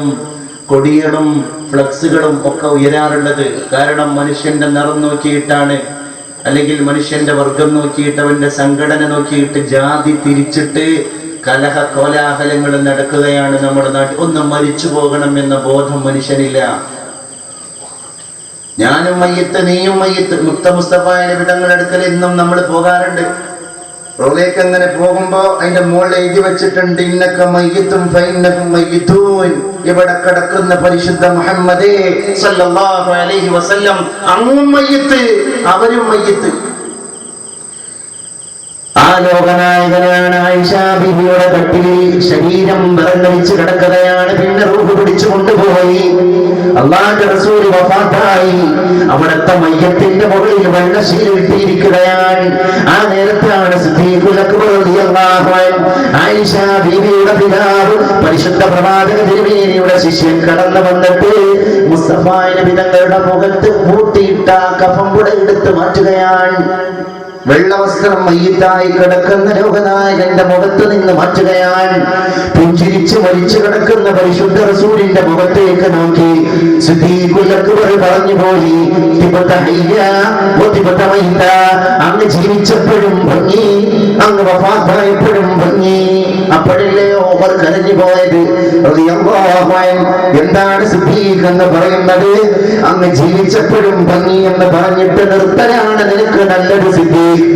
കൊടികളും ഫ്ലക്സുകളും ഒക്കെ ഉയരാറുള്ളത്. കാരണം മനുഷ്യന്റെ നിറം നോക്കിയിട്ടാണ്, അല്ലെങ്കിൽ മനുഷ്യന്റെ വർഗം നോക്കിയിട്ട്, അവന്റെ സംഘടന നോക്കിയിട്ട്, ജാതി തിരിച്ചിട്ട് കലഹ കോലാഹലങ്ങൾ നടക്കുകയാണ് നമ്മുടെ നാട്ടിൽ. ഒന്ന് മരിച്ചു പോകണം എന്ന ബോധം മനുഷ്യനില്ല. ഞാനും മയ്യത്ത്, നീയും മയ്യത്ത്. മുക്ത മുസ്തഫായ നബിതങ്ങളുടെ അടുക്കൽ ഇന്നും നമ്മൾ പോകാറുണ്ട്. റോലേക്ക് അങ്ങനെ പോകുമ്പോ അതിന്റെ മുകളിൽ എഴുതി വെച്ചിട്ടുണ്ട് ഇന്നക മയ്യിത്തും ഫഇന്നകും മയ്യിത്തൂൻ. ഇവിടെ കിടക്കുന്ന പരിശുദ്ധ മുഹമ്മദേ സല്ലല്ലാഹു അലൈഹി വസല്ലം അങ്ങും മയ്യിത്ത്, അവരും മയ്യിത്ത്. ആ ലോകനായകനാണ് ആയിഷ ബീവിയുടെ കട്ടിലിൽ ശരീരം വിറങ്ങലിച്ച് കിടക്കുകയാണ്. പിന്നെ റൂഹ് പിടിച്ചു കൊണ്ടുപോയി. അല്ലാഹുവിന്റെ റസൂൽ വഫാത്തായി. അവിടുത്തെ മയ്യത്തിന്റെ മുകളിൽ വെള്ളശീല ഇട്ടിരിക്കുകയാണ്. ആ നേരത്താണ് സിദ്ദീഖുൽ അക്ബർ റളിയല്ലാഹു അൻഹു, ആയിഷ ബീവിയുടെ പിതാവ് പരിശുദ്ധ പ്രവാചക തിരുമേനിയുടെ ശിഷ്യൻ കടന്നു വന്നിട്ട് മുസ്തഫ നബി തങ്ങളുടെ മുഖത്ത് പൂട്ടിയിട്ട കഫം കൂടെ എടുത്ത് മാറ്റുകയാണ്. വെള്ളവസ്ത്രം മയ്യത്തായി കിടക്കുന്ന ലോകനായകന്റെ മുഖത്ത് നിന്ന് മാറ്റുകയാണ്. പുഞ്ചിരിച്ച് മരിച്ചു കിടക്കുന്ന പരിശുദ്ധ റസൂലിന്റെ മുഖത്തേക്ക് നോക്കി സിദ്ദീഖുൽ അക്ബർ പറഞ്ഞു പോയി, അങ്ങ് ജീവിച്ചപ്പോഴും ഭംഗി, അങ്ങ് വഫാത്തായപ്പോഴും ഭംഗി. അപ്പോഴല്ലേ ഉമർ കരഞ്ഞു പോയത്. എന്താണ് സിദ്ദീഖ് എന്ന് പറയുന്നത്? അങ്ങ് ജീവിച്ചപ്പോഴും ഭംഗി എന്ന് പറഞ്ഞിട്ട് നിർത്തലാണ് നിനക്ക് നല്ലൊരു സിദ്ദീഖ്.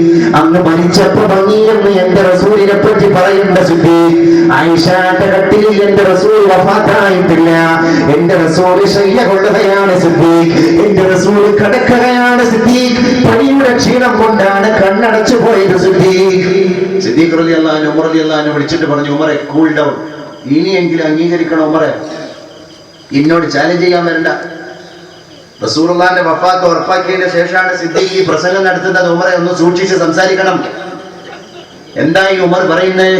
അങ്ങ് മരിച്ചപ്പോ ഭംഗി എന്ന് എന്റെ റസൂലിനെ പറ്റി പറയേണ്ട സിദ്ദീഖ്. ആയിഷയുടെ കട്ടിലിൽ എന്റെ റസൂൽ വഫാത്തായിട്ടില്ല. എന്റെ റസൂൽ ശയ്യ കൊള്ളുകയാണ് സിദ്ദീഖ്. എന്റെ റസൂൽ കിടക്കുകയാണ് സിദ്ദീഖ്. പണിയുടെ ക്ഷീണം കൊണ്ടാണ് കണ്ണടച്ചു പോയത് സിദ്ദീഖ്. സിദ്ദീഖ് റളിയല്ലാഹു അൻഹു ഉമർ റളിയല്ലാഹു അൻഹു വിളിച്ചിട്ട് പറഞ്ഞു, ഉമറെ കൂൾ ഡൗൺ, ഇനിയെങ്കിലും അംഗീകരിക്കണം ഉമറെ, എന്നോട് ചാലഞ്ച് ചെയ്യാൻ വരണ്ട. റസൂലുള്ളാഹിന്റെ വഫാത്ത് ഉറപ്പാക്കിയതിന് ശേഷമാണ് സിദ്ദീഖ് ഈ പ്രസംഗം നടത്തുന്നത്. ഉമറെ ഒന്ന് സൂക്ഷിച്ച് സംസാരിക്കണം. എന്തായി ഉമർ പറയുന്നത്?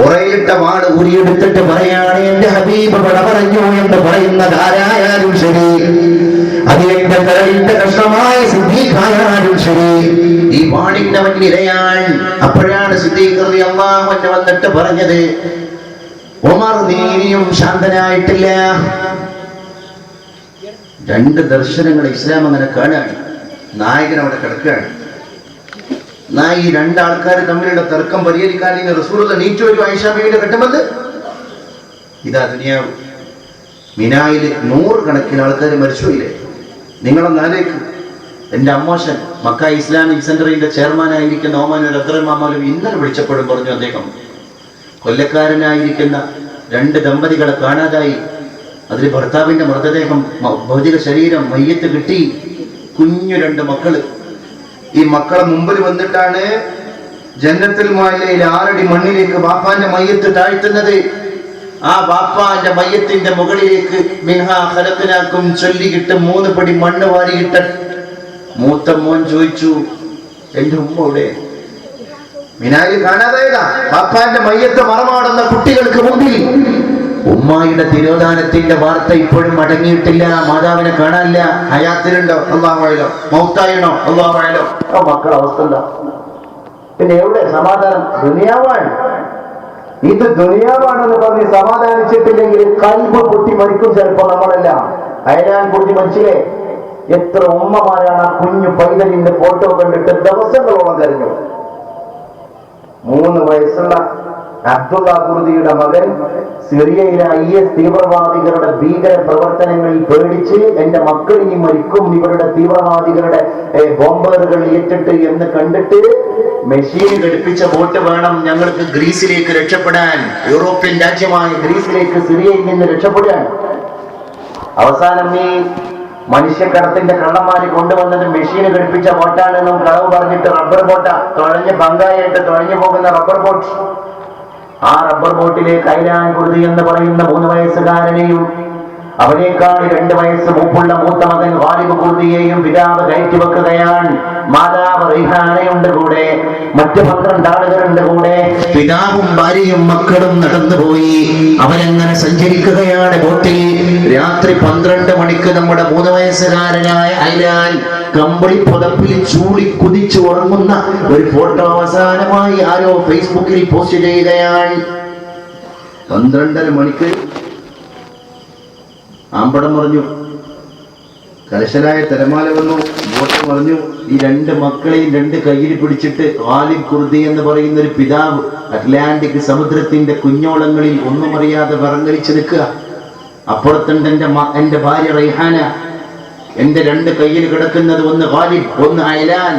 ഉറയിലിട്ട വാട് ഊരിയെടുത്തിട്ട് പറയാണ്, എന്റെ ഹബീബ് വിട പറഞ്ഞു എന്ന് പറയുന്നത് ആരായാലും ശരി, അത് എന്റെ കരളിന്റെ കഷ്ണമായ സിദ്ദീഖായാലും ശരി, ഈ വാണിന്നവൻ ഇരയാണ്. അപ്പോഴാണ് സിദ്ദീഖ് റളിയല്ലാഹു അൻഹു വന്നിട്ട് പറഞ്ഞത്, ഉമർ നീ ഇനിയും ശാന്തനായിട്ടില്ല. രണ്ട് ദർശനങ്ങൾ ഇസ്ലാം അങ്ങനെ കാണുകയാണ്. നായകൻ അവിടെ കിടക്കുകയാണ്. ഈ രണ്ടാൾക്കാർ തമ്മിലുള്ള തർക്കം പരിഹരിക്കാൻ റസൂലുള്ള നീറ്റ് ഒരു ആയിഷ ബീവിയുടെ ഘട്ടമെന്ന്. ഇതാ ദുനിയാവ്. മിനായിൽ 100 കണക്കിന് ആൾക്കാർ മരിച്ചുപോയില്ലേ? നിങ്ങളൊന്ന് ആലോചിക്കും. എൻ്റെ അമ്മോശൻ മക്ക ഇസ്ലാമിക് സെന്ററിന്റെ ചെയർമാനായിരിക്കുന്ന ഒമാനൂർ അബ്ദുറഹ്മാൻ മൗലവി ഇന്നലെ വിളിച്ചപ്പോഴും പറഞ്ഞു, അദ്ദേഹം കൊല്ലക്കാരനായിരിക്കുന്ന 2 ദമ്പതികളെ കാണാതായി. അതിൽ ഭർത്താവിന്റെ മൃതദേഹം, ഭൗതിക ശരീരം, മയ്യത്ത് കിട്ടി. കുഞ്ഞു 2 മക്കള്. ഈ മക്കളെ മുമ്പിൽ വന്നിട്ടാണ് ജന്നത്തുൽ മുഅല്ലയിൽ 6 അടി മണ്ണിലേക്ക് ബാപ്പാന്റെ മയ്യത്ത് താഴ്ത്തുന്നത്. ആ ബാപ്പാന്റെ മയ്യത്തിന്റെ മുകളിലേക്ക് മിൻഹാ ഖലഖനാകും ചൊല്ലിയിട്ട് 3 പടി മണ്ണ് വാരിയിട്ട് മൂത്ത മോൻ ചോദിച്ചു, എന്റെ ഉമ്മ എവിടെ? മിനായിൽ കാണാതായതാ. ബാപ്പാന്റെ മയ്യത്ത് മറമാടുന്ന കുട്ടികൾക്ക് മുമ്പിൽ ഉമ്മായുടെ തിരോധാനത്തിന്റെ വാർത്ത ഇപ്പോഴും അടങ്ങിയിട്ടില്ല. മാതാവിനെ കാണാനില്ല. ഹയാത്തിലുണ്ടോ? അല്ലാഹു അഅലം. മൗത്തായിണോ? അല്ലാഹു അഅലം. മക്കളുടെ അവസ്ഥ എന്താ? പിന്നെ എവിടെ സമാധാനം? ദുനിയാവാണ്. ഇത് ദുനിയാവാണെന്ന് പറഞ്ഞ് സമാധാനിച്ചിട്ടില്ലെങ്കിൽ കൽബ് പൊട്ടി മരിക്കും ചിലപ്പോ നമ്മളെല്ലാം. അയലാൻ കുറിച്ച് മരിച്ചില്ലേ? എത്ര ഉമ്മമാരാണ് ആ കുഞ്ഞു പൈതലിന്റെ ഫോട്ടോ കണ്ടിട്ട് ദിവസങ്ങളോളം കരഞ്ഞു. 3 വയസ്സുള്ള അബ്ദുള്ള കുർദിയുടെ മകൻ സിറിയയിലെ IS തീവ്രവാദികളുടെ ഭീകര പ്രവർത്തനങ്ങളിൽ പേടിച്ച് എന്റെ മക്കൾ ഇനി മരിക്കും, ഇവരുടെ തീവ്രവാദികളുടെ ബോംബറുകൾ ഏറ്റിട്ട് എന്ന് കണ്ടിട്ട് മെഷീൻ ഘടിപ്പിച്ച ബോട്ട് വേണം ഞങ്ങൾക്ക് ഗ്രീസിലേക്ക് രക്ഷപ്പെടാൻ, യൂറോപ്യൻ രാജ്യമായ ഗ്രീസിലേക്ക് സിറിയയിൽ നിന്ന് രക്ഷപ്പെടാൻ. അവസാനം ഈ മനുഷ്യക്കടത്തിന്റെ കള്ളന്മാര് കൊണ്ടുവന്നത് മെഷീന് ഘടിപ്പിച്ച ബോട്ടാണെന്നും കളവ് പറഞ്ഞിട്ട് റബ്ബർ ബോട്ടാ, തുഴഞ്ഞ് ബംഗായിട്ട് തുഴഞ്ഞു പോകുന്ന റബ്ബർ ബോട്ട്. ആ റബ്ബർ ബോട്ടിലേക്ക് അയലാൻ കുർദി എന്ന് പറയുന്ന 3 വയസ്സുകാരനെയും അവനേക്കാൾ 2 വയസ്സ് മൂപ്പുള്ള മൂത്ത മകൻ ഗാലിബ് കുർദിയെയും പിതാവ് കയറ്റി വെക്കുകയാണ്. മാതാവ് റൈഹാനയുണ്ട് കൂടെ, മറ്റു 12 ആളുകളുണ്ട് കൂടെ. പിതാവും ഭാര്യയും മക്കളും നടന്നുപോയി. അവരങ്ങനെ സഞ്ചരിക്കുകയാണ് ബോട്ടിൽ. രാത്രി 12 മണിക്ക് നമ്മുടെ 3 വയസ്സുകാരനായ അയലാൻ കമ്പിളി പുതപ്പിൽ ചൂടി കുതിച്ചു ഉറങ്ങുന്ന ഒരു ഫോട്ടോ അവസാനമായി ആരോ ഫേസ്ബുക്കിൽ പോസ്റ്റ് ചെയ്യുകയാണ്. 12:30 മണിക്ക് ആമ്പടം പറഞ്ഞു, കലശലായ തിരമാല വന്നു, ബോട്ട് പറഞ്ഞു. ഈ 2 മക്കളെയും 2 കയ്യിൽ പിടിച്ചിട്ട് ഗാലിബ് കുർദി എന്ന് പറയുന്ന ഒരു പിതാവ് അറ്റ്ലാന്റിക് സമുദ്രത്തിന്റെ കുഞ്ഞോളങ്ങളിൽ ഒന്നും അറിയാതെ വിറങ്ങലിച്ച് നിൽക്കുക. അപ്പുറത്തുണ്ട് എന്റെ ഭാര്യ റൈഹാന. എന്റെ 2 കയ്യിൽ കിടക്കുന്നത് ഒന്ന് ഗാലിബ്, ഒന്ന് അയലാൻ.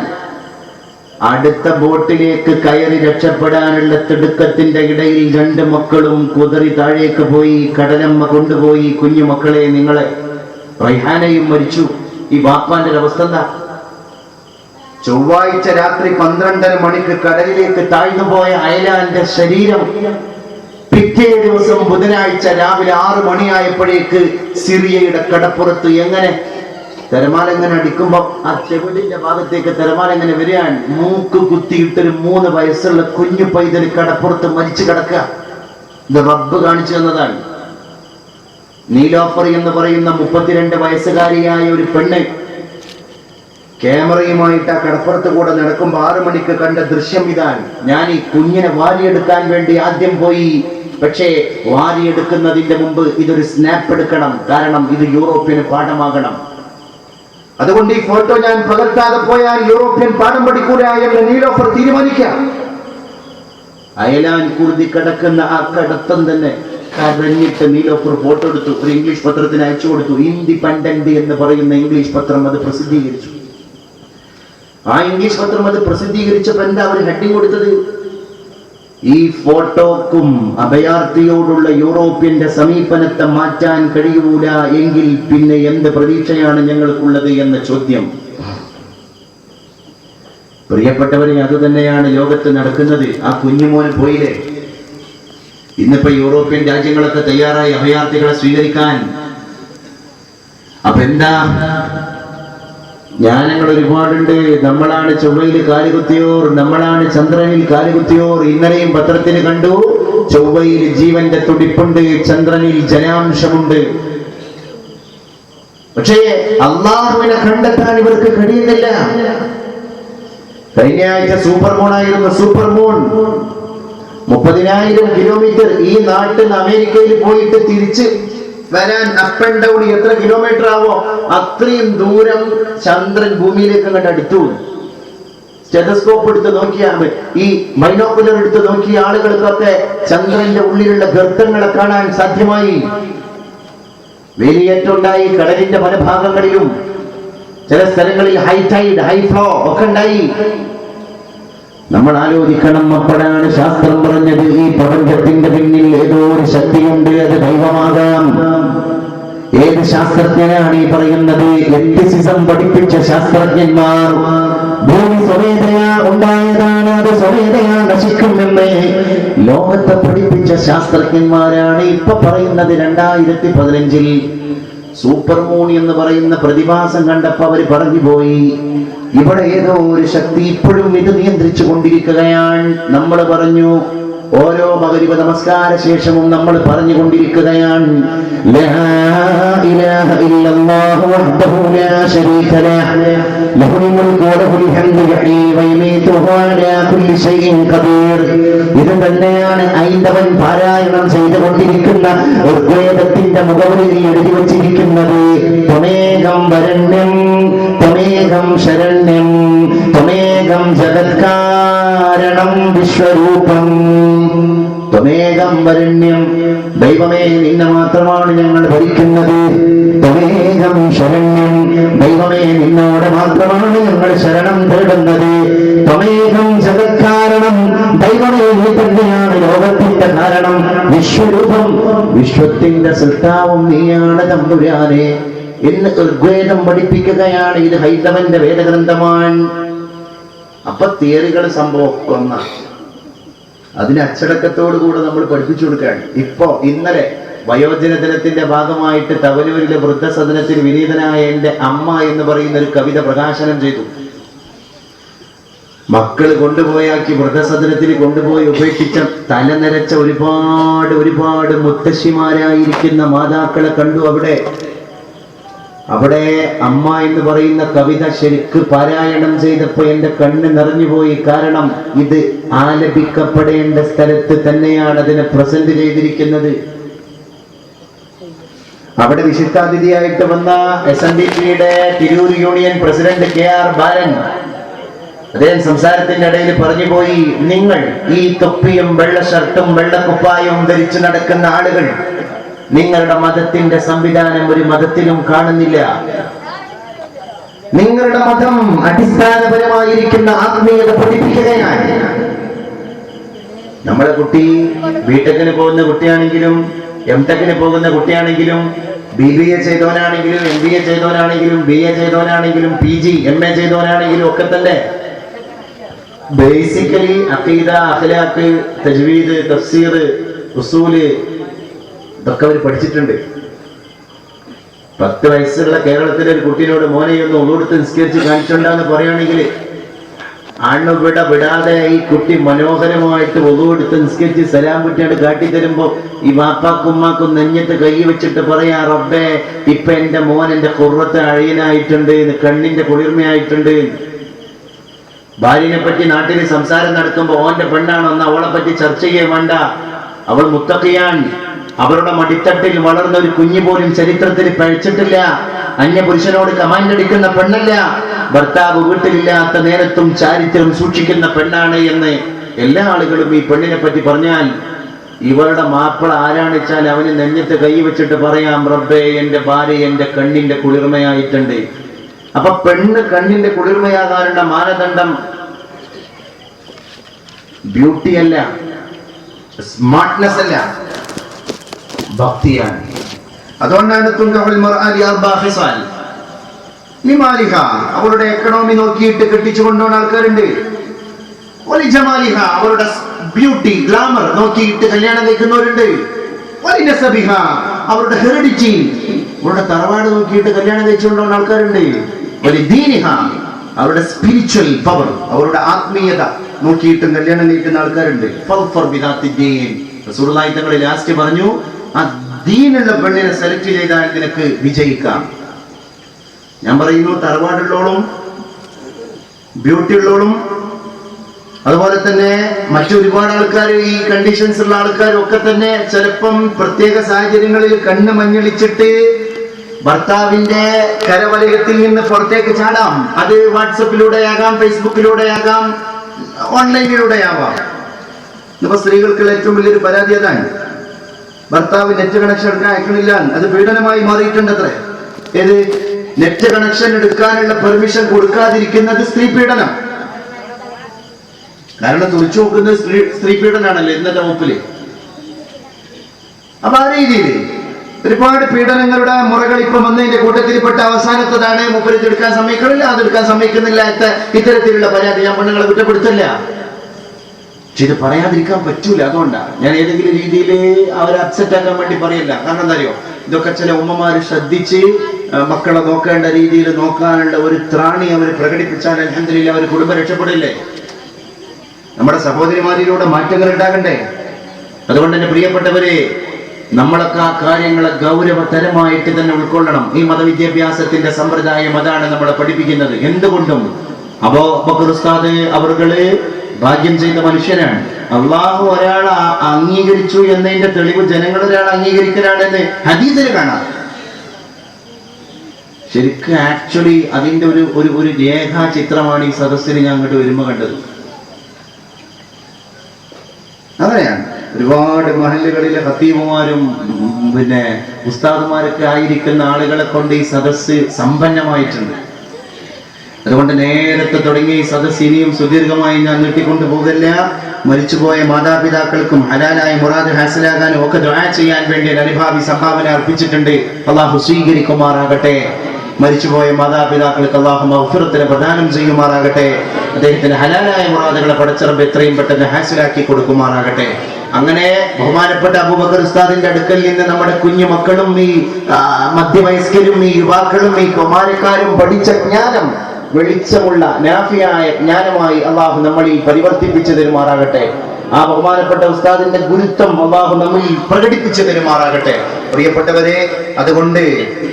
അടുത്ത ബോട്ടിലേക്ക് കയറി രക്ഷപ്പെടാനുള്ള തിടുക്കത്തിന്റെ ഇടയിൽ 2 മക്കളും കുതറി താഴേക്ക് പോയി. കടലമ്മ കൊണ്ടുപോയി കുഞ്ഞു മക്കളെ, നിങ്ങളെ. റൈഹാനയും മരിച്ചു. ഈ ബാപ്പാന്റെ അവസ്ഥ എന്താ? ചൊവ്വാഴ്ച രാത്രി 12:30 മണിക്ക് കടലിലേക്ക് താഴ്ന്നുപോയ അയലാന്റെ ശരീരം പിറ്റേ ദിവസം ബുധനാഴ്ച രാവിലെ 6 മണിയായപ്പോഴേക്ക് സിറിയയുടെ കടപ്പുറത്ത് എങ്ങനെ തിരമാല എങ്ങനെ അടിക്കുമ്പോ ആ ചെവിടിന്റെ ഭാഗത്തേക്ക് തിരമാല എങ്ങനെ വരികയാണ്. മൂക്ക് കുത്തിയിട്ടൊരു 3 വയസ്സുള്ള കുഞ്ഞു പൈതൽ കടപ്പുറത്ത് മരിച്ചു കിടക്കുക. ഇത് റബ്ബ് കാണിച്ചു തന്നതാണ്. നീലോഫർ എന്ന് പറയുന്ന 32 വയസ്സുകാരിയായ ഒരു പെണ്ണ് ക്യാമറയുമായിട്ട് ആ കടപ്പുറത്ത് കൂടെ നടക്കുമ്പോൾ 6 മണിക്ക് കണ്ട ദൃശ്യം ഇതാണ്. ഞാൻ ഈ കുഞ്ഞിനെ വാരിയെടുക്കാൻ വേണ്ടി ആദ്യം പോയി. പക്ഷേ വാരിയെടുക്കുന്നതിന്റെ മുമ്പ് ഇതൊരു സ്നാപ്പ് എടുക്കണം, കാരണം ഇത് യൂറോപ്യന് പാഠമാകണം. അതുകൊണ്ട് ഈ ഫോട്ടോ ഞാൻ പകർത്താതെ പോയാൽ യൂറോപ്യൻ പാഠം പഠിക്കൂല എന്ന് നീലോഫർ തീരുമാനിക്കാം. അയലാൻ കുറുതി കിടക്കുന്ന ആ കടത്തം തന്നെ കരഞ്ഞിട്ട് നീലോഫർ ഫോട്ടോ എടുത്തു, ഒരു ഇംഗ്ലീഷ് പത്രത്തിന് അയച്ചു കൊടുത്തു. ഇൻഡിപെൻഡന്റ് എന്ന് പറയുന്ന ഇംഗ്ലീഷ് പത്രം അത് പ്രസിദ്ധീകരിച്ചു. ആ ഇംഗ്ലീഷ് പത്രം അത് പ്രസിദ്ധീകരിച്ചപ്പോൾ എന്താ അവർ ഹെഡിങ് കൊടുത്തത്? ഈ ഫോട്ടോക്കും അഭയാർത്ഥിയോടുള്ള യൂറോപ്യന്റെ സമീപനത്തെ മാറ്റാൻ കഴിയൂല എങ്കിൽ പിന്നെ എന്ത് പ്രതീക്ഷയാണ് ഞങ്ങൾക്കുള്ളത് എന്ന ചോദ്യം. പ്രിയപ്പെട്ടവരെ, അതുതന്നെയാണ് ലോകത്ത് നടക്കുന്നത്. ആ കുഞ്ഞുമോൻ പോയില്ലേ? ഇന്നിപ്പോ യൂറോപ്യൻ രാജ്യങ്ങളൊക്കെ തയ്യാറായി അഭയാർത്ഥികളെ സ്വീകരിക്കാൻ. അപ്പൊ എന്താ, ജ്ഞാനങ്ങൾ ഒരുപാടുണ്ട്. നമ്മളാണ് ചൊവ്വയിൽ കാലുകുത്തിയോർ, നമ്മളാണ് ചന്ദ്രനിൽ കാലുകുത്തിയോർ. ഇന്നലെയും പത്രത്തിന് കണ്ടു, ചൊവ്വയിൽ ജീവന്റെ തുടിപ്പുണ്ട്, ചന്ദ്രനിൽ ജലാംശമുണ്ട്. പക്ഷേ അള്ളാഹുവിനെ കണ്ടെത്താൻ ഇവർക്ക് കഴിയുന്നില്ല. കഴിഞ്ഞ ആഴ്ച സൂപ്പർ മൂണായിരുന്നു. സൂപ്പർ മൂൺ 30,000 കിലോമീറ്റർ ഈ നാട്ടിൽ നിന്ന് അമേരിക്കയിൽ പോയിട്ട് തിരിച്ച് വരാൻ അപ്പ് ആൻഡ് ഡൗൺ എത്ര കിലോമീറ്റർ ആവോ അത്രയും ദൂരം ചന്ദ്രൻ ഭൂമിയിലേക്ക് അങ്ങോട്ട് അടുത്തു. സ്റ്റെതസ്കോപ്പ് എടുത്ത് നോക്കിയാൽ, ഈ ബൈനോക്കുലർ എടുത്ത് നോക്കിയ ആളുകൾക്കൊക്കെ ചന്ദ്രന്റെ ഉള്ളിലുള്ള ഗർത്തങ്ങളെ കാണാൻ സാധ്യമായി. വേലിയേറ്റുണ്ടായി കടലിന്റെ പല ഭാഗങ്ങളിലും. ചില സ്ഥലങ്ങളിൽ ഹൈ ടൈഡ്, ഹൈ ഫ്ലോ ഒക്കെ ഉണ്ടായി. നമ്മൾ ആലോചിക്കണം. അപ്പോഴാണ് ശാസ്ത്രം പറഞ്ഞത്, ഈ പ്രപഞ്ചത്തിന്റെ പിന്നിൽ ഏതോ ഒരു ശക്തിയുണ്ട്, അത് ദൈവമാകാം. ഏത് ശാസ്ത്രജ്ഞനാണ് ഈ പറയുന്നത്? എത്തിസിസം പഠിപ്പിച്ച ശാസ്ത്രജ്ഞന്മാർ. ഭൂമി സ്വമേധയാ ഉണ്ടായതാണ്, അത് സ്വമേധയാ നശിക്കുമെന്ന് ലോകത്തെ പഠിപ്പിച്ച ശാസ്ത്രജ്ഞന്മാരാണ് ഇപ്പൊ പറയുന്നത്. 2015 സൂപ്പർ മൂൺ എന്ന് പറയുന്ന പ്രതിഭാസം കണ്ടപ്പോ അവർ പറഞ്ഞു പോയി, ഇവിടെ ഏതോ ഒരു ശക്തി ഇപ്പോഴും ഇത് നിയന്ത്രിച്ചു കൊണ്ടിരിക്കുകയാണ്. നമ്മൾ പറഞ്ഞു, ഓരോ മഗ്‌രിബ് നമസ്കാര ശേഷവും നമ്മൾ പറഞ്ഞുകൊണ്ടിരിക്കുകയാണ്, ലാ ഇലാഹ ഇല്ലല്ലാഹു വഹ്ദഹു ലാ ശരീക ലഹു ലഹുൽ മുൽക്കു വലഹുൽ ഹംദു യുഹ്യീ വയുമീതു വഹുവ അലാ കുല്ലി ശൈഇൻ ഖദീർ. ഇത് തന്നെയാണ് ഹൈന്ദവൻ പാരായണം ചെയ്തുകൊണ്ടിരിക്കുന്ന ഋഗ്വേദത്തിന്റെ മുഖവുരയിൽ എഴുതി വച്ചിരിക്കുന്നത്. ത്വമേകം വരണ്യം ത്വമേകം ശരണ്യം ത്വമേകം ജഗത്കാരണം വിശ്വരൂപം ത്വമേകം വരണ്യം. ദൈവമേ, നിന്നെ മാത്രമാണ് ഞങ്ങൾ ഭരിക്കുന്നത്. ത്വമേകം ശരണ്യം, ദൈവമേ, നിന്നോട് മാത്രമാണ് ഞങ്ങൾ ശരണം തേടുന്നത്. ത്വമേകം ജഗത്കാരണം, ദൈവമേ, നീ തന്നെയാണ് ലോകത്തിന്റെ കാരണം. വിശ്വരൂപം, വിശ്വത്തിന്റെ സൃഷ്ടാവും നീയാണ് തമ്പുരാനെ എന്ന് ഋഗ്വേദം പഠിപ്പിക്കുകയാണ്. ഇത് ഹൈന്ദവന്റെ വേദഗ്രന്ഥമാണ്. അപ്പൊ തിയറികൾ സംഭവം ഒന്നാണ്. അതിന് അച്ചടക്കത്തോടുകൂടെ നമ്മൾ പഠിപ്പിച്ചു കൊടുക്കുകയാണ്. ഇന്നലെ വയോജന ദിനത്തിന്റെ ഭാഗമായിട്ട് തവനൂരിലെ വൃദ്ധസദനത്തിൽ വിനീതനായ എന്റെ അമ്മ എന്ന് പറയുന്ന ഒരു കവിത പ്രകാശനം ചെയ്തു. മക്കള് കൊണ്ടുപോയാക്കി വൃദ്ധസദനത്തിൽ കൊണ്ടുപോയി ഉപേക്ഷിച്ച തലനരച്ച ഒരുപാട് മുത്തശ്ശിമാരായിരിക്കുന്ന മാതാക്കളെ കണ്ടു. അവിടെ അമ്മ എന്ന് പറയുന്ന കവിത ശരിക്ക് പാരായണം ചെയ്തപ്പോൾ എന്റെ കണ്ണ് നിറഞ്ഞുപോയി. കാരണം ഇത് ആലപിക്കപ്പെടേണ്ട സ്ഥലത്ത് തന്നെയാണ് അതിനെ പ്രസന്റ് ചെയ്തിരിക്കുന്നത്. അവിടെ വിശിഷ്ടാതിഥിയായിട്ട് വന്ന SNDPയുടെ തിരൂർ യൂണിയൻ പ്രസിഡന്റ് KR ബാലൻ അദ്ദേഹം സംസാരത്തിന്റെ ഇടയിൽ പറഞ്ഞുപോയി, നിങ്ങൾ ഈ തൊപ്പിയും വെള്ള ഷർട്ടും വെള്ളക്കുപ്പായവും ധരിച്ചു നടക്കുന്ന ആളുകൾ നിങ്ങളുടെ മതത്തിന്റെ സംവിധാനം ഒരു മതത്തിലും കാണുന്നില്ല. നിങ്ങളുടെ മതം അടിസ്ഥാനപരമായിരിക്കുന്ന ആത്മീയത പഠിപ്പിക്കുകയാണ്. നമ്മുടെ കുട്ടി ബിടെക്കിന് പോകുന്ന കുട്ടിയാണെങ്കിലും MTechന് പോകുന്ന കുട്ടിയാണെങ്കിലും BBA ചെയ്തവനാണെങ്കിലും MBA ചെയ്തവനാണെങ്കിലും BA ചെയ്തവനാണെങ്കിലും PG MA ചെയ്തവനാണെങ്കിലും ഒക്കെ തന്നെ ബേസിക്കലി അഖീദ, അഖ്ലാഖ്, തജ്വീദ്, തഫ്സീർ, ഉസൂല് ഇതൊക്കെ അവർ പഠിച്ചിട്ടുണ്ട്. 10 വയസ്സുള്ള കേരളത്തിലെ ഒരു കുട്ടീനോട് മോനെ ഒന്ന് ഒന്നുകൊടുത്ത് നിസ്കരിച്ച് കാണിച്ചുണ്ടാന്ന് പറയുകയാണെങ്കിൽ വിടാതെ ഈ കുട്ടി മനോഹരമായിട്ട് ഒതുവെടുത്ത് നിസ്കരിച്ച് സലാം കുട്ടിയോട് കാട്ടിത്തരുമ്പോ ഈ വാപ്പാക്കും ഉമ്മാക്കും നെഞ്ഞത്ത് കൈ വെച്ചിട്ട് പറയാ, റബ്ബേ ഇപ്പൊ എന്റെ മോൻ എന്റെ ഖുർറത്ത് അഴയനായിട്ടുണ്ട്, കണ്ണിന്റെ കുളിർമയായിട്ടുണ്ട്. ഭാര്യനെ പറ്റി നാട്ടിൽ സംസാരം നടക്കുമ്പോ ഓന്റെ പെണ്ണാണെന്ന് അവളെ പറ്റി ചർച്ച ചെയ്യാൻ വേണ്ട, അവൾ മുത്തഖിയാൻ. അവരുടെ മടിത്തട്ടിൽ വളർന്ന ഒരു കുഞ്ഞു പോലും ചരിത്രത്തിൽ പഴിച്ചിട്ടില്ല. അന്യ പുരുഷനോട് കമാൻഡ് അടിക്കുന്ന പെണ്ണല്ല. ഭർത്താവ് വീട്ടിലില്ലാത്ത നേരത്തും ചാരിത്രം സൂക്ഷിക്കുന്ന പെണ്ണാണ് എന്ന് എല്ലാ ആളുകളും ഈ പെണ്ണിനെ പറ്റി പറഞ്ഞാൽ, ഇവരുടെ മാപ്പിള ആരാണ് വെച്ചാൽ അവന് നെഞ്ഞത്ത് കൈ വെച്ചിട്ട് പറയാം, റബ്ബേ എന്റെ ഭാര്യ എന്റെ കണ്ണിന്റെ കുളിർമയായിട്ടുണ്ട്. അപ്പൊ പെണ്ണ് കണ്ണിന്റെ കുളിർമയാകാനുള്ള മാനദണ്ഡം ബ്യൂട്ടി അല്ല, സ്മാർട്ട്നെസ് അല്ല, ഭക്തിയാണ്. അതുകൊണ്ടാണ് അവളുടെ എക്കണോമി നോക്കിയിട്ട് കെട്ടിച്ചു കൊണ്ടുപോകുന്ന ആൾക്കാരുണ്ട്. അവളുടെ ബ്യൂട്ടി ഗ്ലാമർ നോക്കിയിട്ട് കല്യാണം കഴിക്കുന്നവരുണ്ട്. അവരുടെ ഹെറിഡിറ്റി, അവരുടെ തറവാട് നോക്കിയിട്ട് കല്യാണം കഴിച്ചുകൊണ്ടുപോകുന്ന ആൾക്കാരുണ്ട്. അവരുടെ സ്പിരിച്വൽ പവർ, അവരുടെ ആത്മീയത നോക്കിയിട്ടും കല്യാണം കഴിക്കുന്ന ആൾക്കാരുണ്ട്. റസൂലുള്ളാഹി തങ്ങൾ ലാസ്റ്റ് പറഞ്ഞു, ആ ദീനുള്ള പെണ്ണിനെ സെലക്ട് ചെയ്താൽ നിനക്ക് വിജയിക്കാം. ഞാൻ പറയുന്നു, തറവാടുള്ളോളും ബ്യൂട്ടി ഉള്ളോളും അതുപോലെ തന്നെ മറ്റൊരുപാട് ആൾക്കാർ, ഈ കണ്ടീഷൻസ് ഉള്ള ആൾക്കാരും ഒക്കെ തന്നെ ചിലപ്പം പ്രത്യേക സാഹചര്യങ്ങളിൽ കണ്ണ് മഞ്ഞളിച്ചിട്ട് ഭർത്താവിന്റെ കരവലയത്തിൽ നിന്ന് പുറത്തേക്ക് ചാടാം. അത് വാട്സപ്പിലൂടെ ആകാം, ഫേസ്ബുക്കിലൂടെ ആകാം, ഓൺലൈനിലൂടെ ആവാം. ഇപ്പൊ സ്ത്രീകൾക്കുള്ള ഏറ്റവും വലിയൊരു പരാതി അതാണ്, ഭർത്താവ് നെറ്റ് കണക്ഷൻ എടുക്കാൻ അയക്കണില്ല. അത് പീഡനമായി മാറിയിട്ടുണ്ട്. അത്രേ, ഏത് നെറ്റ് കണക്ഷൻ എടുക്കാനുള്ള പെർമിഷൻ കൊടുക്കാതിരിക്കുന്നത് സ്ത്രീ പീഡനം. കാരണം തുറച്ചു നോക്കുന്നത് സ്ത്രീ പീഡനാണല്ലോ ഇന്നത്തെ മുപ്പില്. അപ്പൊ ആ രീതിയിൽ ഒരുപാട് പീഡനങ്ങളുടെ മുറകൾ ഇപ്പൊ വന്നതിന്റെ കൂട്ടത്തിൽപ്പെട്ട അവസാനത്തതാണ് മുപ്പരത്ത് എടുക്കാൻ സമ്മതിക്കണില്ല, അതെടുക്കാൻ സമ്മതിക്കുന്നില്ല. ഇത്തരത്തിലുള്ള പരാതി ഞാൻ പെണ്ണുങ്ങളെ കുറ്റപ്പെടുത്തില്ല, പക്ഷെ ഇത് പറയാതിരിക്കാൻ പറ്റൂല. അതുകൊണ്ടാണ് ഞാൻ ഏതെങ്കിലും രീതിയിൽ അവരെ അപ്സെറ്റ് ആക്കാൻ വേണ്ടി പറയില്ല. കാരണം എന്താ അറിയോ, ഇതൊക്കെ ചില ഉമ്മമാര് ശ്രദ്ധിച്ച് മക്കളെ നോക്കേണ്ട രീതിയിൽ നോക്കാനുള്ള ഒരു ത്രാണി അവർ പ്രകടിപ്പിച്ചാൽ അൽഹംദുലില്ലാഹ് അവർ കുടുംബം രക്ഷപ്പെടില്ലേ. നമ്മുടെ സഹോദരിമാരിലൂടെ മാറ്റങ്ങൾ ഉണ്ടാകണ്ടേ. അതുകൊണ്ട് തന്നെ പ്രിയപ്പെട്ടവരെ, നമ്മളൊക്കെ ആ കാര്യങ്ങളെ ഗൗരവതരമായിട്ട് തന്നെ ഉൾക്കൊള്ളണം. ഈ മതവിദ്യാഭ്യാസത്തിന്റെ സമ്പ്രദായം അതാണ് നമ്മളെ പഠിപ്പിക്കുന്നത്. എന്തുകൊണ്ടും അബൂബക്കർ ഉസ്താദ് അവരുകള് ഭാഗ്യം ചെയ്ത മനുഷ്യനാണ്. അള്ളാഹു ഒരാളെ അംഗീകരിച്ചു എന്നതിന്റെ തെളിവ് ജനങ്ങൾ ഒരാളെ അംഗീകരിക്കലാണെന്ന് ഹദീസിൽ കാണാം. ശരിക്കും ആക്ച്വലി അതിന്റെ ഒരു രേഖാചിത്രമാണ് ഈ സദസ്സിൽ ഞാൻ അങ്ങോട്ട് വരുമ്പോ കണ്ടത്. അങ്ങനെയാണ് ഒരുപാട് മഹല്ലുകളിലെ ഖത്തീബുമാരും പിന്നെ ഉസ്താദുമാരൊക്കെ ആയിരിക്കുന്ന ആളുകളെ കൊണ്ട് ഈ സദസ്സ് സമ്പന്നമായിട്ടുണ്ട്. അതുകൊണ്ട് നേരത്തെ തുടങ്ങിയ ഈ സദസ്സ് ഇനിയും സുദീർഘമായി ഞാൻ നീട്ടിക്കൊണ്ടു പോകില്ല. മരിച്ചുപോയ മാതാപിതാക്കൾക്കും ഹലാലായ മുറാദ് ഹാസിലാകാനും ഒക്കെ ദുആ ചെയ്യാൻ വേണ്ടി അനുഭാവി സംഭാവന അർപ്പിച്ചിട്ടുണ്ട്. അള്ളാഹു സ്വീകരിക്കുമാറാകട്ടെ. മരിച്ചുപോയ മാതാപിതാക്കൾക്ക് അള്ളാഹു മഗ്ഫിറത്തിനെ പ്രദാനം ചെയ്യുമാറാകട്ടെ. അദ്ദേഹത്തിന് ഹലാലായ മുറാദുകളെ പടച്ചറബ് എത്രയും പെട്ടെന്ന് ഹാസിലാക്കി കൊടുക്കുമാറാകട്ടെ. അങ്ങനെ ബഹുമാനപ്പെട്ട അബൂബക്കർ ഉസ്താദിന്റെ അടുക്കൽ നിന്ന് നമ്മുടെ കുഞ്ഞു മക്കളും ഈ മധ്യവയസ്കരും ഈ യുവാക്കളും ഈ കുമാരക്കാരും പഠിച്ച ജ്ഞാനം വെളിച്ചമുള്ള നാഫിയായ ജ്ഞാനമായി അള്ളാഹു നമ്മളിൽ പരിവർത്തിപ്പിച്ചു തരുമാറാകട്ടെ. ആ ബഹുമാനപ്പെട്ട ഉസ്താദിന്റെ ഗുരുത്വം അള്ളാഹു നമ്മളിൽ പ്രകടിപ്പിച്ചു തരുമാറാകട്ടെ. പ്രിയപ്പെട്ടവരെ, അതുകൊണ്ട്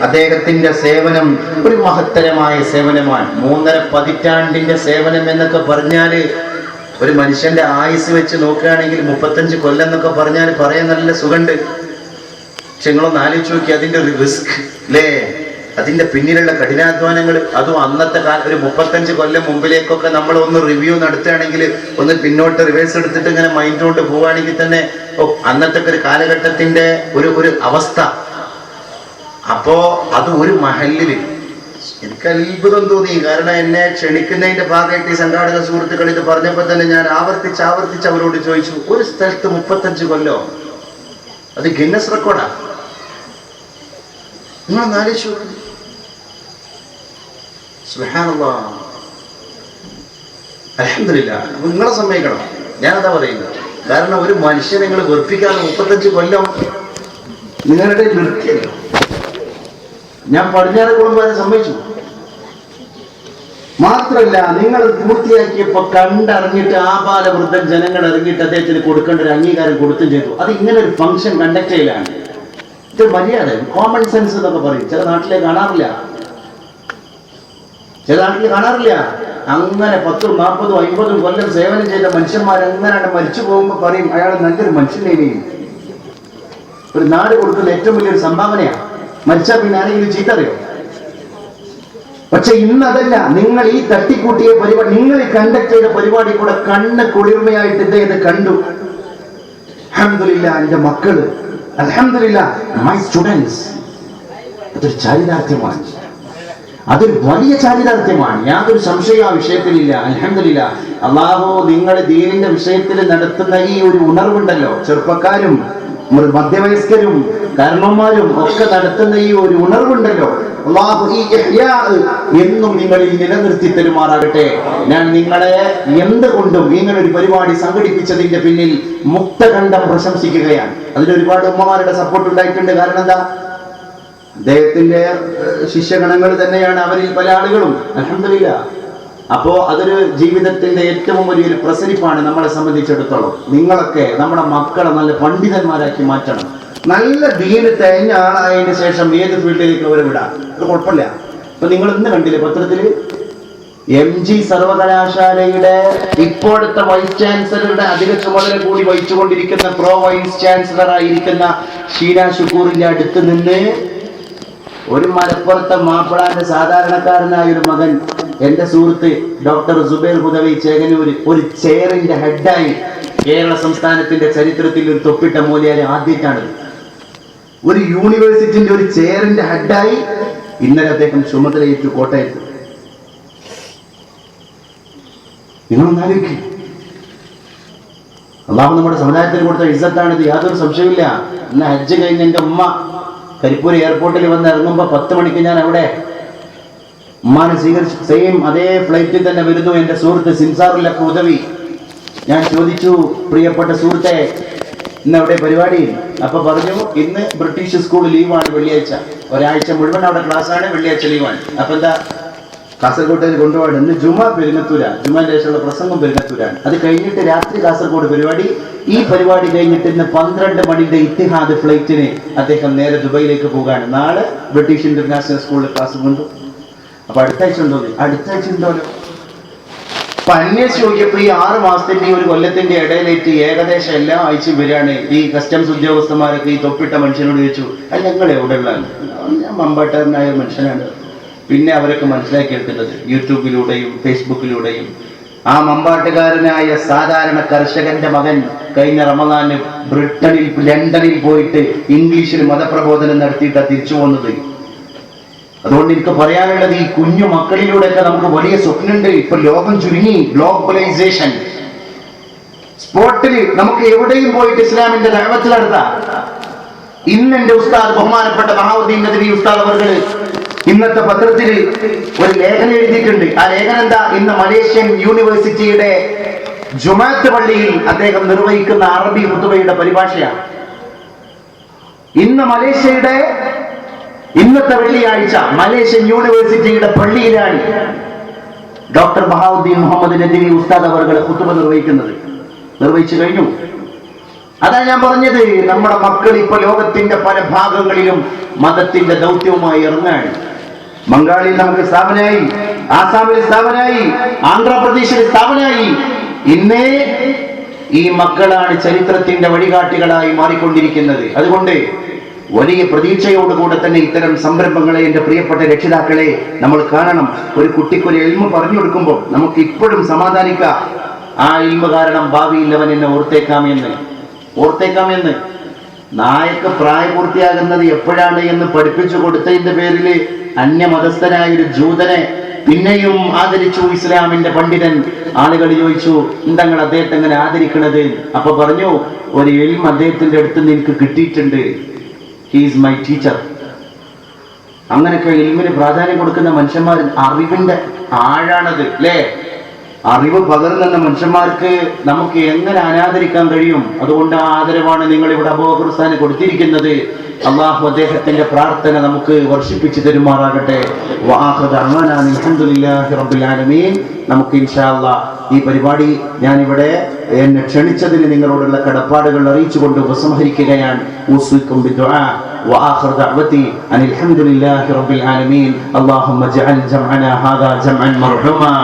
അദ്ദേഹത്തിന്റെ സേവനം ഒരു മഹത്തരമായ സേവനമാണ്. 3.5 പതിറ്റാണ്ടിന്റെ സേവനം എന്നൊക്കെ പറഞ്ഞാല് ഒരു മനുഷ്യന്റെ ആയുസ് വെച്ച് നോക്കുകയാണെങ്കിൽ 35 കൊല്ലം എന്നൊക്കെ പറഞ്ഞാൽ പറയാൻ നല്ല സുഖമുണ്ട്. പക്ഷെ നിങ്ങളൊന്ന് ആലോചിച്ച് നോക്കി അതിന്റെ ഒരു റിസ്ക് അല്ലേ, അതിന്റെ പിന്നിലുള്ള കഠിനാധ്വാനങ്ങൾ. അതും അന്നത്തെ കാലം ഒരു 35 കൊല്ലം മുമ്പിലേക്കൊക്കെ നമ്മൾ ഒന്ന് റിവ്യൂ നടത്തുകയാണെങ്കിൽ, ഒന്ന് പിന്നോട്ട് റിവേഴ്സ് എടുത്തിട്ട് ഇങ്ങനെ മൈൻഡ് കൊണ്ട് പോവുകയാണെങ്കിൽ തന്നെ അന്നത്തെ ഒരു കാലഘട്ടത്തിന്റെ ഒരു അവസ്ഥ. അപ്പോ അത് ഒരു മഹല്ലില് എനിക്ക് അത്ഭുതം തോന്നി. കാരണം എന്നെ ക്ഷണിക്കുന്നതിന്റെ ഭാഗമായിട്ട് ഈ സംഘാടക സുഹൃത്തുക്കൾ ഇത് പറഞ്ഞപ്പോൾ തന്നെ ഞാൻ ആവർത്തിച്ച് അവരോട് ചോദിച്ചു, ഒരു സ്ഥലത്ത് 35 കൊല്ലോ, അത് ഗിന്നസ് റെക്കോർഡാ. നിങ്ങൾ ആലോചിച്ചു. സുബ്ഹാനല്ലാഹ്, അൽഹംദുലില്ലാഹ്. നിങ്ങളെ സമ്മതിക്കണം, ഞാനതാ പറയുന്നത്. കാരണം ഒരു മനുഷ്യനെ നിങ്ങൾ വെറുപ്പിക്കാതെ 35 കൊല്ലം നിങ്ങളുടെ നിർത്തിയല്ലോ. ഞാൻ പടിഞ്ഞാറ് കുടുംബം സമ്മതിച്ചു. മാത്രല്ല നിങ്ങൾ പൂർത്തിയാക്കിയപ്പോ കണ്ടറിഞ്ഞിട്ട് ആപാലവൃദ്ധൻ ജനങ്ങൾ ഇറങ്ങിയിട്ട് അദ്ദേഹത്തിന് കൊടുക്കേണ്ട ഒരു അംഗീകാരം കൊടുത്തും ചെയ്തു. അത് ഇങ്ങനെ ഒരു ഫംഗ്ഷൻ കണ്ടക്ട് ചെയ്യലാണ്. ഇത് മര്യാദ, കോമൺ സെൻസ് എന്നൊക്കെ പറയും. ചില നാട്ടിലെ കാണാറില്ല, അങ്ങനെ 10, 40, 50 കൊല്ലം സേവനം ചെയ്ത മനുഷ്യന്മാർ എങ്ങനെയാണ് മരിച്ചു പോകുമ്പോ പറയും അയാൾ നല്ലൊരു മനുഷ്യനെയും. ഒരു നാട് കൊടുക്കുന്ന ഏറ്റവും വലിയൊരു സംഭാവനയാണ്. മരിച്ചാൽ പിന്നെ ആരെങ്കിലും ചീത്ത അറിയോ? പക്ഷെ ഇന്നതല്ല. നിങ്ങൾ ഈ തട്ടിക്കൂട്ടിയ പരിപാടി, നിങ്ങൾ ഈ കണ്ടക്ട് ചെയ്ത പരിപാടി കൂടെ കണ്ണ് കുളിർമയായിട്ട് ഇത് കണ്ടു. അൽഹംദുലില്ലാ, എന്റെ മക്കള്, അൽഹംദുലില്ലാ, മൈ സ്റ്റുഡൻസ്. അതൊരു ചാരിതാർത്ഥ്യമാണ്, അതൊരു വലിയ ചാരിതാർത്ഥ്യമാണ്. യാതൊരു സംശയവും ആ വിഷയത്തിലില്ല. അൽഹംദുലില്ലാ, അല്ലാഹു നിങ്ങൾ ദീനിന്റെ വിഷയത്തിൽ നടത്തുന്ന ഈ ഒരു ഉണർവുണ്ടല്ലോ, ചെറുപ്പക്കാരും മധ്യവയസ്കരും കാരണവന്മാരും ഒക്കെ നടത്തുന്ന ഈ ഒരു ഉണർവുണ്ടല്ലോ, അല്ലാഹു ഈ ഇഹ്യാ എന്നും നിങ്ങളിൽ നിലനിർത്തി തരുമാറാകട്ടെ. ഞാൻ നിങ്ങളെ എന്തുകൊണ്ടും ഇങ്ങനെ ഒരു പരിപാടി സംഘടിപ്പിച്ചതിന്റെ പിന്നിൽ മുക്തകണ്ഠം പ്രശംസിക്കുകയാണ്. അതിന് ഒരുപാട് ഉമ്മമാരുടെ സപ്പോർട്ട് ഉണ്ടായിട്ടുണ്ട്. കാരണം എന്താ, അദ്ദേഹത്തിന്റെ ശിഷ്യഗണങ്ങൾ തന്നെയാണ് അവരിൽ പല ആളുകളും. അൽഹംദുലില്ലാ. അപ്പോ അതൊരു ജീവിതത്തിന്റെ ഏറ്റവും വലിയൊരു പ്രസരിപ്പാണ് നമ്മളെ സംബന്ധിച്ചിടത്തോളം. നിങ്ങളൊക്കെ നമ്മുടെ മക്കളെ നല്ല പണ്ഡിതന്മാരാക്കി മാറ്റണം. നല്ല ദീന് തേഞ്ഞ ആളായതിനു ശേഷം ഏത് ഫീൽഡിലേക്ക് അവരെ വിടാം, അത് കുഴപ്പമില്ല. ഇപ്പൊ നിങ്ങൾ ഇന്ന് കണ്ടില്ലേ പത്രത്തില്, MG സർവകലാശാലയുടെ ഇപ്പോഴത്തെ വൈസ് ചാൻസലറുടെ അധിക ചുമതല കൂടി വഹിച്ചുകൊണ്ടിരിക്കുന്ന പ്രോ വൈസ് ചാൻസലർ ആയിരിക്കുന്ന ഷീന ഷുക്കൂറിന്റെ അടുത്ത് നിന്ന് ഒരു മലപ്പുറത്തെ മാപ്പിളാന്റെ സാധാരണക്കാരനായ ഒരു മകൻ, എന്റെ സുഹൃത്ത് ഡോക്ടർ സുബൈർ ഹുദവി ചേകനൂര്, ഒരു ചെയറിന്റെ ഹെഡായി കേരള സംസ്ഥാനത്തിന്റെ ചരിത്രത്തിൽ ഒരു തൊപ്പിട്ട മൂല്യാരെ ആദ്യമായിട്ടാണ്. ഒരു യൂണിവേഴ്സിറ്റിന്റെ ഒരു ചെയറിന്റെ ഹെഡായി ഇന്നലെ അദ്ദേഹം ചുമതലയേറ്റു കോട്ടയത്ത്. നിങ്ങളൊന്നാലോചിക്കും, അള്ളാഹു നമ്മുടെ സമുദായത്തിന് കൊടുത്ത ഇസ്സത്താണിത്, യാതൊരു സംശയമില്ല. ഇന്ന് ഹജ്ജ് കഴിഞ്ഞ് എന്റെ ഉമ്മ കരിപ്പൂർ എയർപോർട്ടിൽ വന്ന് ഇറങ്ങുമ്പോ 10 മണിക്ക് ഞാൻ അവിടെ ഉമ്മാനെ സ്വീകരിച്ചു. സെയിം അതേ ഫ്ലൈറ്റിൽ തന്നെ വരുന്നു എന്റെ സുഹൃത്ത് സിൻസാറുല്ലക്ക് ഉദവി. ഞാൻ ചോദിച്ചു, പ്രിയപ്പെട്ട സുഹൃത്തെ, ഇന്ന് അവിടെ പരിപാടി? അപ്പൊ പറഞ്ഞു, ഇന്ന് ബ്രിട്ടീഷ് സ്കൂൾ ലീവാണ്, വെള്ളിയാഴ്ച. ഒരാഴ്ച മുഴുവൻ അവിടെ ക്ലാസ്സാണ്, വെള്ളിയാഴ്ച ലീവാണ്. അപ്പൊ എന്താ, കാസർഗോഡ് കൊണ്ടുപോകാൻ ഇന്ന് ജുമാ പെരുങ്ങത്തൂരാണ്, ജുമാന്റെ ശേഷമുള്ള പ്രസംഗം പെരുങ്ങത്തൂരാണ്. അത് കഴിഞ്ഞിട്ട് രാത്രി കാസർഗോഡ് പരിപാടി. ഈ പരിപാടി കഴിഞ്ഞിട്ട് ഇന്ന് 12 മണിന്റെ ഇത്തിഹാദ് ഫ്ലൈറ്റിന് അദ്ദേഹം നേരെ ദുബൈയിലേക്ക് പോവുകയാണ്. നാളെ ബ്രിട്ടീഷ് ഇന്റർനാഷണൽ സ്കൂളിൽ ക്ലാസ് കൊണ്ടു. അപ്പൊ അടുത്താഴ്ച ഉണ്ടോ? അടുത്താഴ്ച ഉണ്ടോല്ലോ. അപ്പൊ അന്വേഷിച്ച് നോക്കിയപ്പോ ഈ 6 മാസത്തിന്റെ ഒരു കൊല്ലത്തിന്റെ ഇടയിലേക്ക് ഏകദേശം എല്ലാ ആഴ്ചയും വരികയാണ്. ഈ കസ്റ്റംസ് ഉദ്യോഗസ്ഥന്മാരൊക്കെ ഈ തൊപ്പിട്ട മനുഷ്യനോട് ചോദിച്ചു, അല്ല നിങ്ങൾ എവിടെയുള്ളതാണ്? ഞാൻ മമ്പാട്ടുകാരനായ ഒരു മനുഷ്യനാണ്. പിന്നെ അവരൊക്കെ മനസ്സിലാക്കിയെടുക്കുന്നത് യൂട്യൂബിലൂടെയും ഫേസ്ബുക്കിലൂടെയും. ആ മമ്പാട്ടുകാരനായ സാധാരണ കർഷകന്റെ മകൻ കഴിഞ്ഞ റമദാന് ബ്രിട്ടനിൽ, ലണ്ടനിൽ പോയിട്ട് ഇംഗ്ലീഷിൽ മതപ്രബോധനം നടത്തിയിട്ടാണ് തിരിച്ചു പോകുന്നത്. അതുകൊണ്ട് എനിക്ക് പറയാനുള്ളത്, ഈ കുഞ്ഞു മക്കളിലൂടെയൊക്കെ നമുക്ക് വലിയ സ്വപ്നമുണ്ട്. ഇപ്പൊ ലോകം ചുരുങ്ങി, ഗ്ലോബലൈസേഷൻ. സ്പോട്ടിൽ നമുക്ക് എവിടെയും പോയിട്ട് ഇസ്ലാമിന്റെ ദഅവത്ത് നടത്താം. ഇന്ന് എന്റെ ഉസ്താദ് ബഹുമാനപ്പെട്ട ബഹാവുദ്ദീൻ നദ്വി ഉസ്താദ് അവർകൾ ഇന്നത്തെ പത്രത്തിൽ ഒരു ലേഖനം എഴുതിയിട്ടുണ്ട്. ആ ലേഖനം എന്താ? ഇന്ന് മലേഷ്യൻ യൂണിവേഴ്സിറ്റിയുടെ ജുമാഅത്ത് പള്ളിയിൽ അദ്ദേഹം നിർവഹിക്കുന്ന അറബി ഖുതുബയുടെ പരിഭാഷയാണ്. ഇന്ന് മലേഷ്യയുടെ ഇന്നത്തെ വെള്ളിയാഴ്ച മലേഷ്യൻ യൂണിവേഴ്സിറ്റിയുടെ പള്ളിയിലാണ് ഡോക്ടർ ബഹാവുദ്ദീൻ മുഹമ്മദ് നദ്വി ഉസ്താദ് അവർകൾ ഖുതുബ നിർവഹിച്ചു കഴിഞ്ഞു. അതാ ഞാൻ പറഞ്ഞത്, നമ്മുടെ മക്കൾ ഇപ്പൊ ലോകത്തിന്റെ പല ഭാഗങ്ങളിലും മതത്തിന്റെ ദൗത്യവുമായി ഇറങ്ങാണ്. ബംഗാളിൽ നമുക്ക് സ്ഥാപനമായി, ആസാമിൽ സ്ഥാപനമായി, ആന്ധ്രാപ്രദേശിൽ സ്ഥാപനമായി. ഇന്നേ ഈ മക്കളാണ് ചരിത്രത്തിന്റെ വഴികാട്ടികളായി മാറിക്കൊണ്ടിരിക്കുന്നത്. അതുകൊണ്ട് വലിയ പ്രതീക്ഷയോടുകൂടെ തന്നെ ഇത്തരം സംരംഭങ്ങളെ, എൻ്റെ പ്രിയപ്പെട്ട രക്ഷിതാക്കളെ, നമ്മൾ കാണണം. ഒരു കുട്ടിക്കൊരു ഇൽമ പറഞ്ഞു കൊടുക്കുമ്പോൾ നമുക്ക് ഇപ്പോഴും സമാധാനിക്കാം. ആ ഇൽമ കാരണം ഭാവിയിൽ അവൻ എന്നെ ഓർത്തേക്കാമെന്ന്. നായക്ക് പ്രായപൂർത്തിയാകുന്നത് എപ്പോഴാണ് എന്ന് പഠിപ്പിച്ചു കൊടുത്തതിന്റെ പേരിൽ അന്യമതസ്ഥനായ ഒരു ജൂതനെ പിന്നെയും ആദരിച്ചു ഇസ്ലാമിന്റെ പണ്ഡിതൻ. ആളുകൾ ചോദിച്ചു, എന്താണ് അദ്ദേഹത്തെ എങ്ങനെ ആദരിക്കണത്? അപ്പൊ പറഞ്ഞു, ഒരു ഇൽമ അദ്ദേഹത്തിന്റെ അടുത്ത് നിന്ന് എനിക്ക് കിട്ടിയിട്ടുണ്ട്, ഹി ഈസ് മൈ ടീച്ചർ. അങ്ങനെയൊക്കെ ഇൽമിന് പ്രാധാന്യം കൊടുക്കുന്ന മനുഷ്യന്മാർ, അറിവിന്റെ ആഴാണത്, അല്ലേ? അറിവ് പകർന്നുന്ന മനുഷ്യന്മാർക്ക് നമുക്ക് എങ്ങനെ അനാദരിക്കാൻ കഴിയും? അതുകൊണ്ട് ആ ആദരവാണ് നിങ്ങൾ ഇവിടെ അബൂബക്കർ കൊടുത്തിരിക്കുന്നത്. അള്ളാഹു അദ്ദേഹത്തിന്റെ പ്രാർത്ഥന നമുക്ക് വർഷിപ്പിച്ചു തരുമാറാകട്ടെ. അൽഹംദുലില്ലാഹി റബ്ബിൽ ആലമീൻ. നമുക്ക് ഇൻഷാ അല്ലാഹ് ഈ പരിപാടി ഞാനിവിടെ എന്നെ ക്ഷണിച്ചതിന് നിങ്ങളോടുള്ള കടപ്പാടുകൾ അറിയിച്ചുകൊണ്ട് ഉപസംഹരിക്കുകയാണ്. ഊസിക്കും ബിദുആ وآخر دعوتي أن الحمد لله رب العالمين. اللهم اجعل جمعنا هذا جمعا مرحوما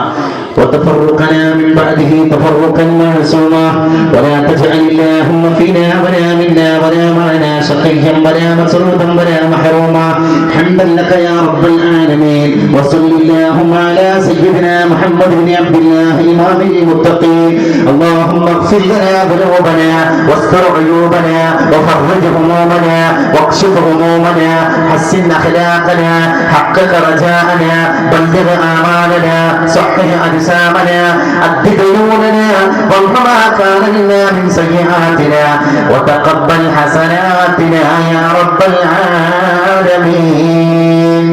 وتفرقنا من بعده تفرقا معصوما ولا تجعل اللهم فينا ولا منا ولا معنا شقيا ولا مسرودا ولا محروما. حمدا لك يا رب العالمين. وصل اللهم على سيدنا محمد بن عبد الله إمام المتقين. اللهم اغفر لنا ذنوبنا واستر عيوبنا وفرج همومنا واكشف همومنا حسن أخلاقنا حقق رجاءنا بلغ آمالنا صحح أجسامنا أد ديوننا وامح ما كان لنا من سيئاتنا وتقبل حسناتنا يا رب العالمين.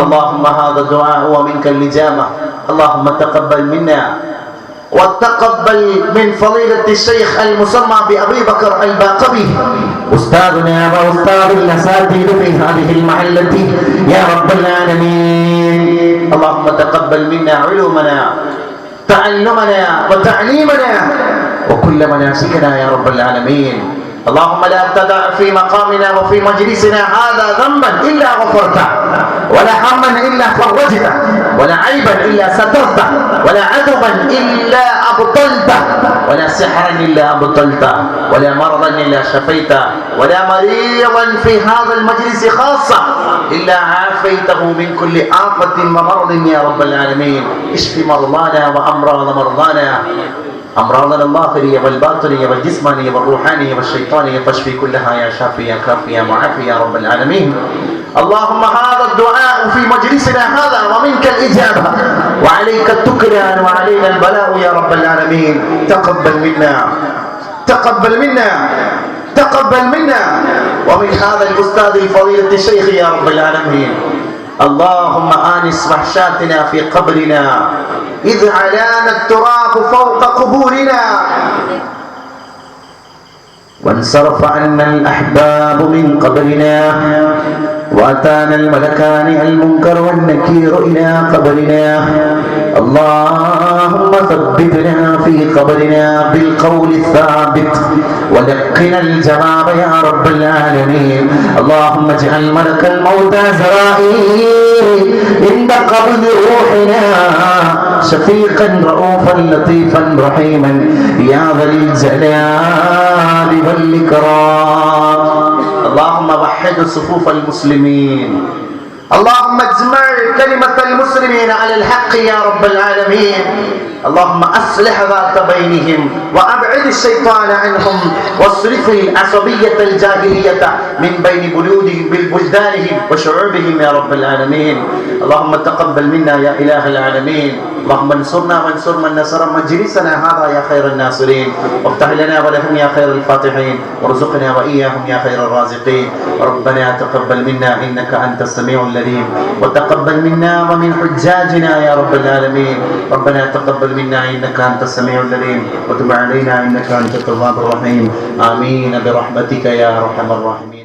اللهم هذا الدعاء ومنك الإجابة. اللهم تقبل منا وتقبل من فضيلة الشيخ المسمى بأبي بكر الباقبي أستاذنا وأستاذ الأساتذة في هذه المحلة يا رب العالمين. اللهم تقبل منا علومنا تعلمنا وتعليمنا وكل مناسكنا يا رب العالمين. اللهم لا تدع في مقامنا وفي مجلسنا هذا ذنبا إلا غفرته ولا هما إلا فرجته ولا عيبا إلا سترته ولا عدوا إلا أبطلته ولا سحرا إلا أبطلته ولا مرضا إلا شفيته ولا مريضا في هذا المجلس خاصة إلا عافيته من كل آفة ومرض يا رب العالمين. اشف مرضانا وأمراض مرضانا أمراضنا الظاهرية والباطنية والجسمانية والروحانية والشيطانية فاشفي كلها يا شافي يا كافي يا معافي يا رب العالمين. اللهم هذا الدعاء في مجلسنا هذا ومنك الإجابة وعليك التكلان وعلينا البلاء يا رب العالمين. تقبل منا تقبل منا تقبل منا ومن هذا الأستاذ الفضيلة الشيخ يا رب العالمين. اللهم آنس وحشاتنا في قبرنا إذ علانا التراب فوق قبورنا وانصرف عنا الأحباب من قبرنا وأتانا الملكان المنكر والنكير إلى قبرنا. اللهم ثبتنا في قبرنا بالقول الثابت ولقنا الجواب يا رب العالمين. اللهم اجعل ملك الموت زرائيل عند قبض روحنا شفيقا رؤوفا لطيفا رحيما يا ذا الجلال والإكرام. اللهم وحد صفوف المسلمين. اللهم اجمع كلمة المسلمين على الحق يا رب العالمين. اللهم أصلح ذات بينهم وأبعد الشيطان عنهم واصرف العصبية الجاهلية من بين بلدانهم وشعوبهم يا رب العالمين. اللهم تقبل منا يا إله العالمين. اللهم انصرنا وانصر من نصر مجلسنا هذا يا خير الناصرين وافتح لنا ولهم يا خير الفاتحين وارزقنا وإياهم يا خير الرازقين. ربنا تقبل منا إنك أنت السميع العليم وتقبل منا ومن حجاجنا يا رب العالمين. ربنا تقبل منا إنك أنت السميع العليم وتب علينا إنك أنت التواب الرحيم. آمين برحمتك يا أرحم الراحمين.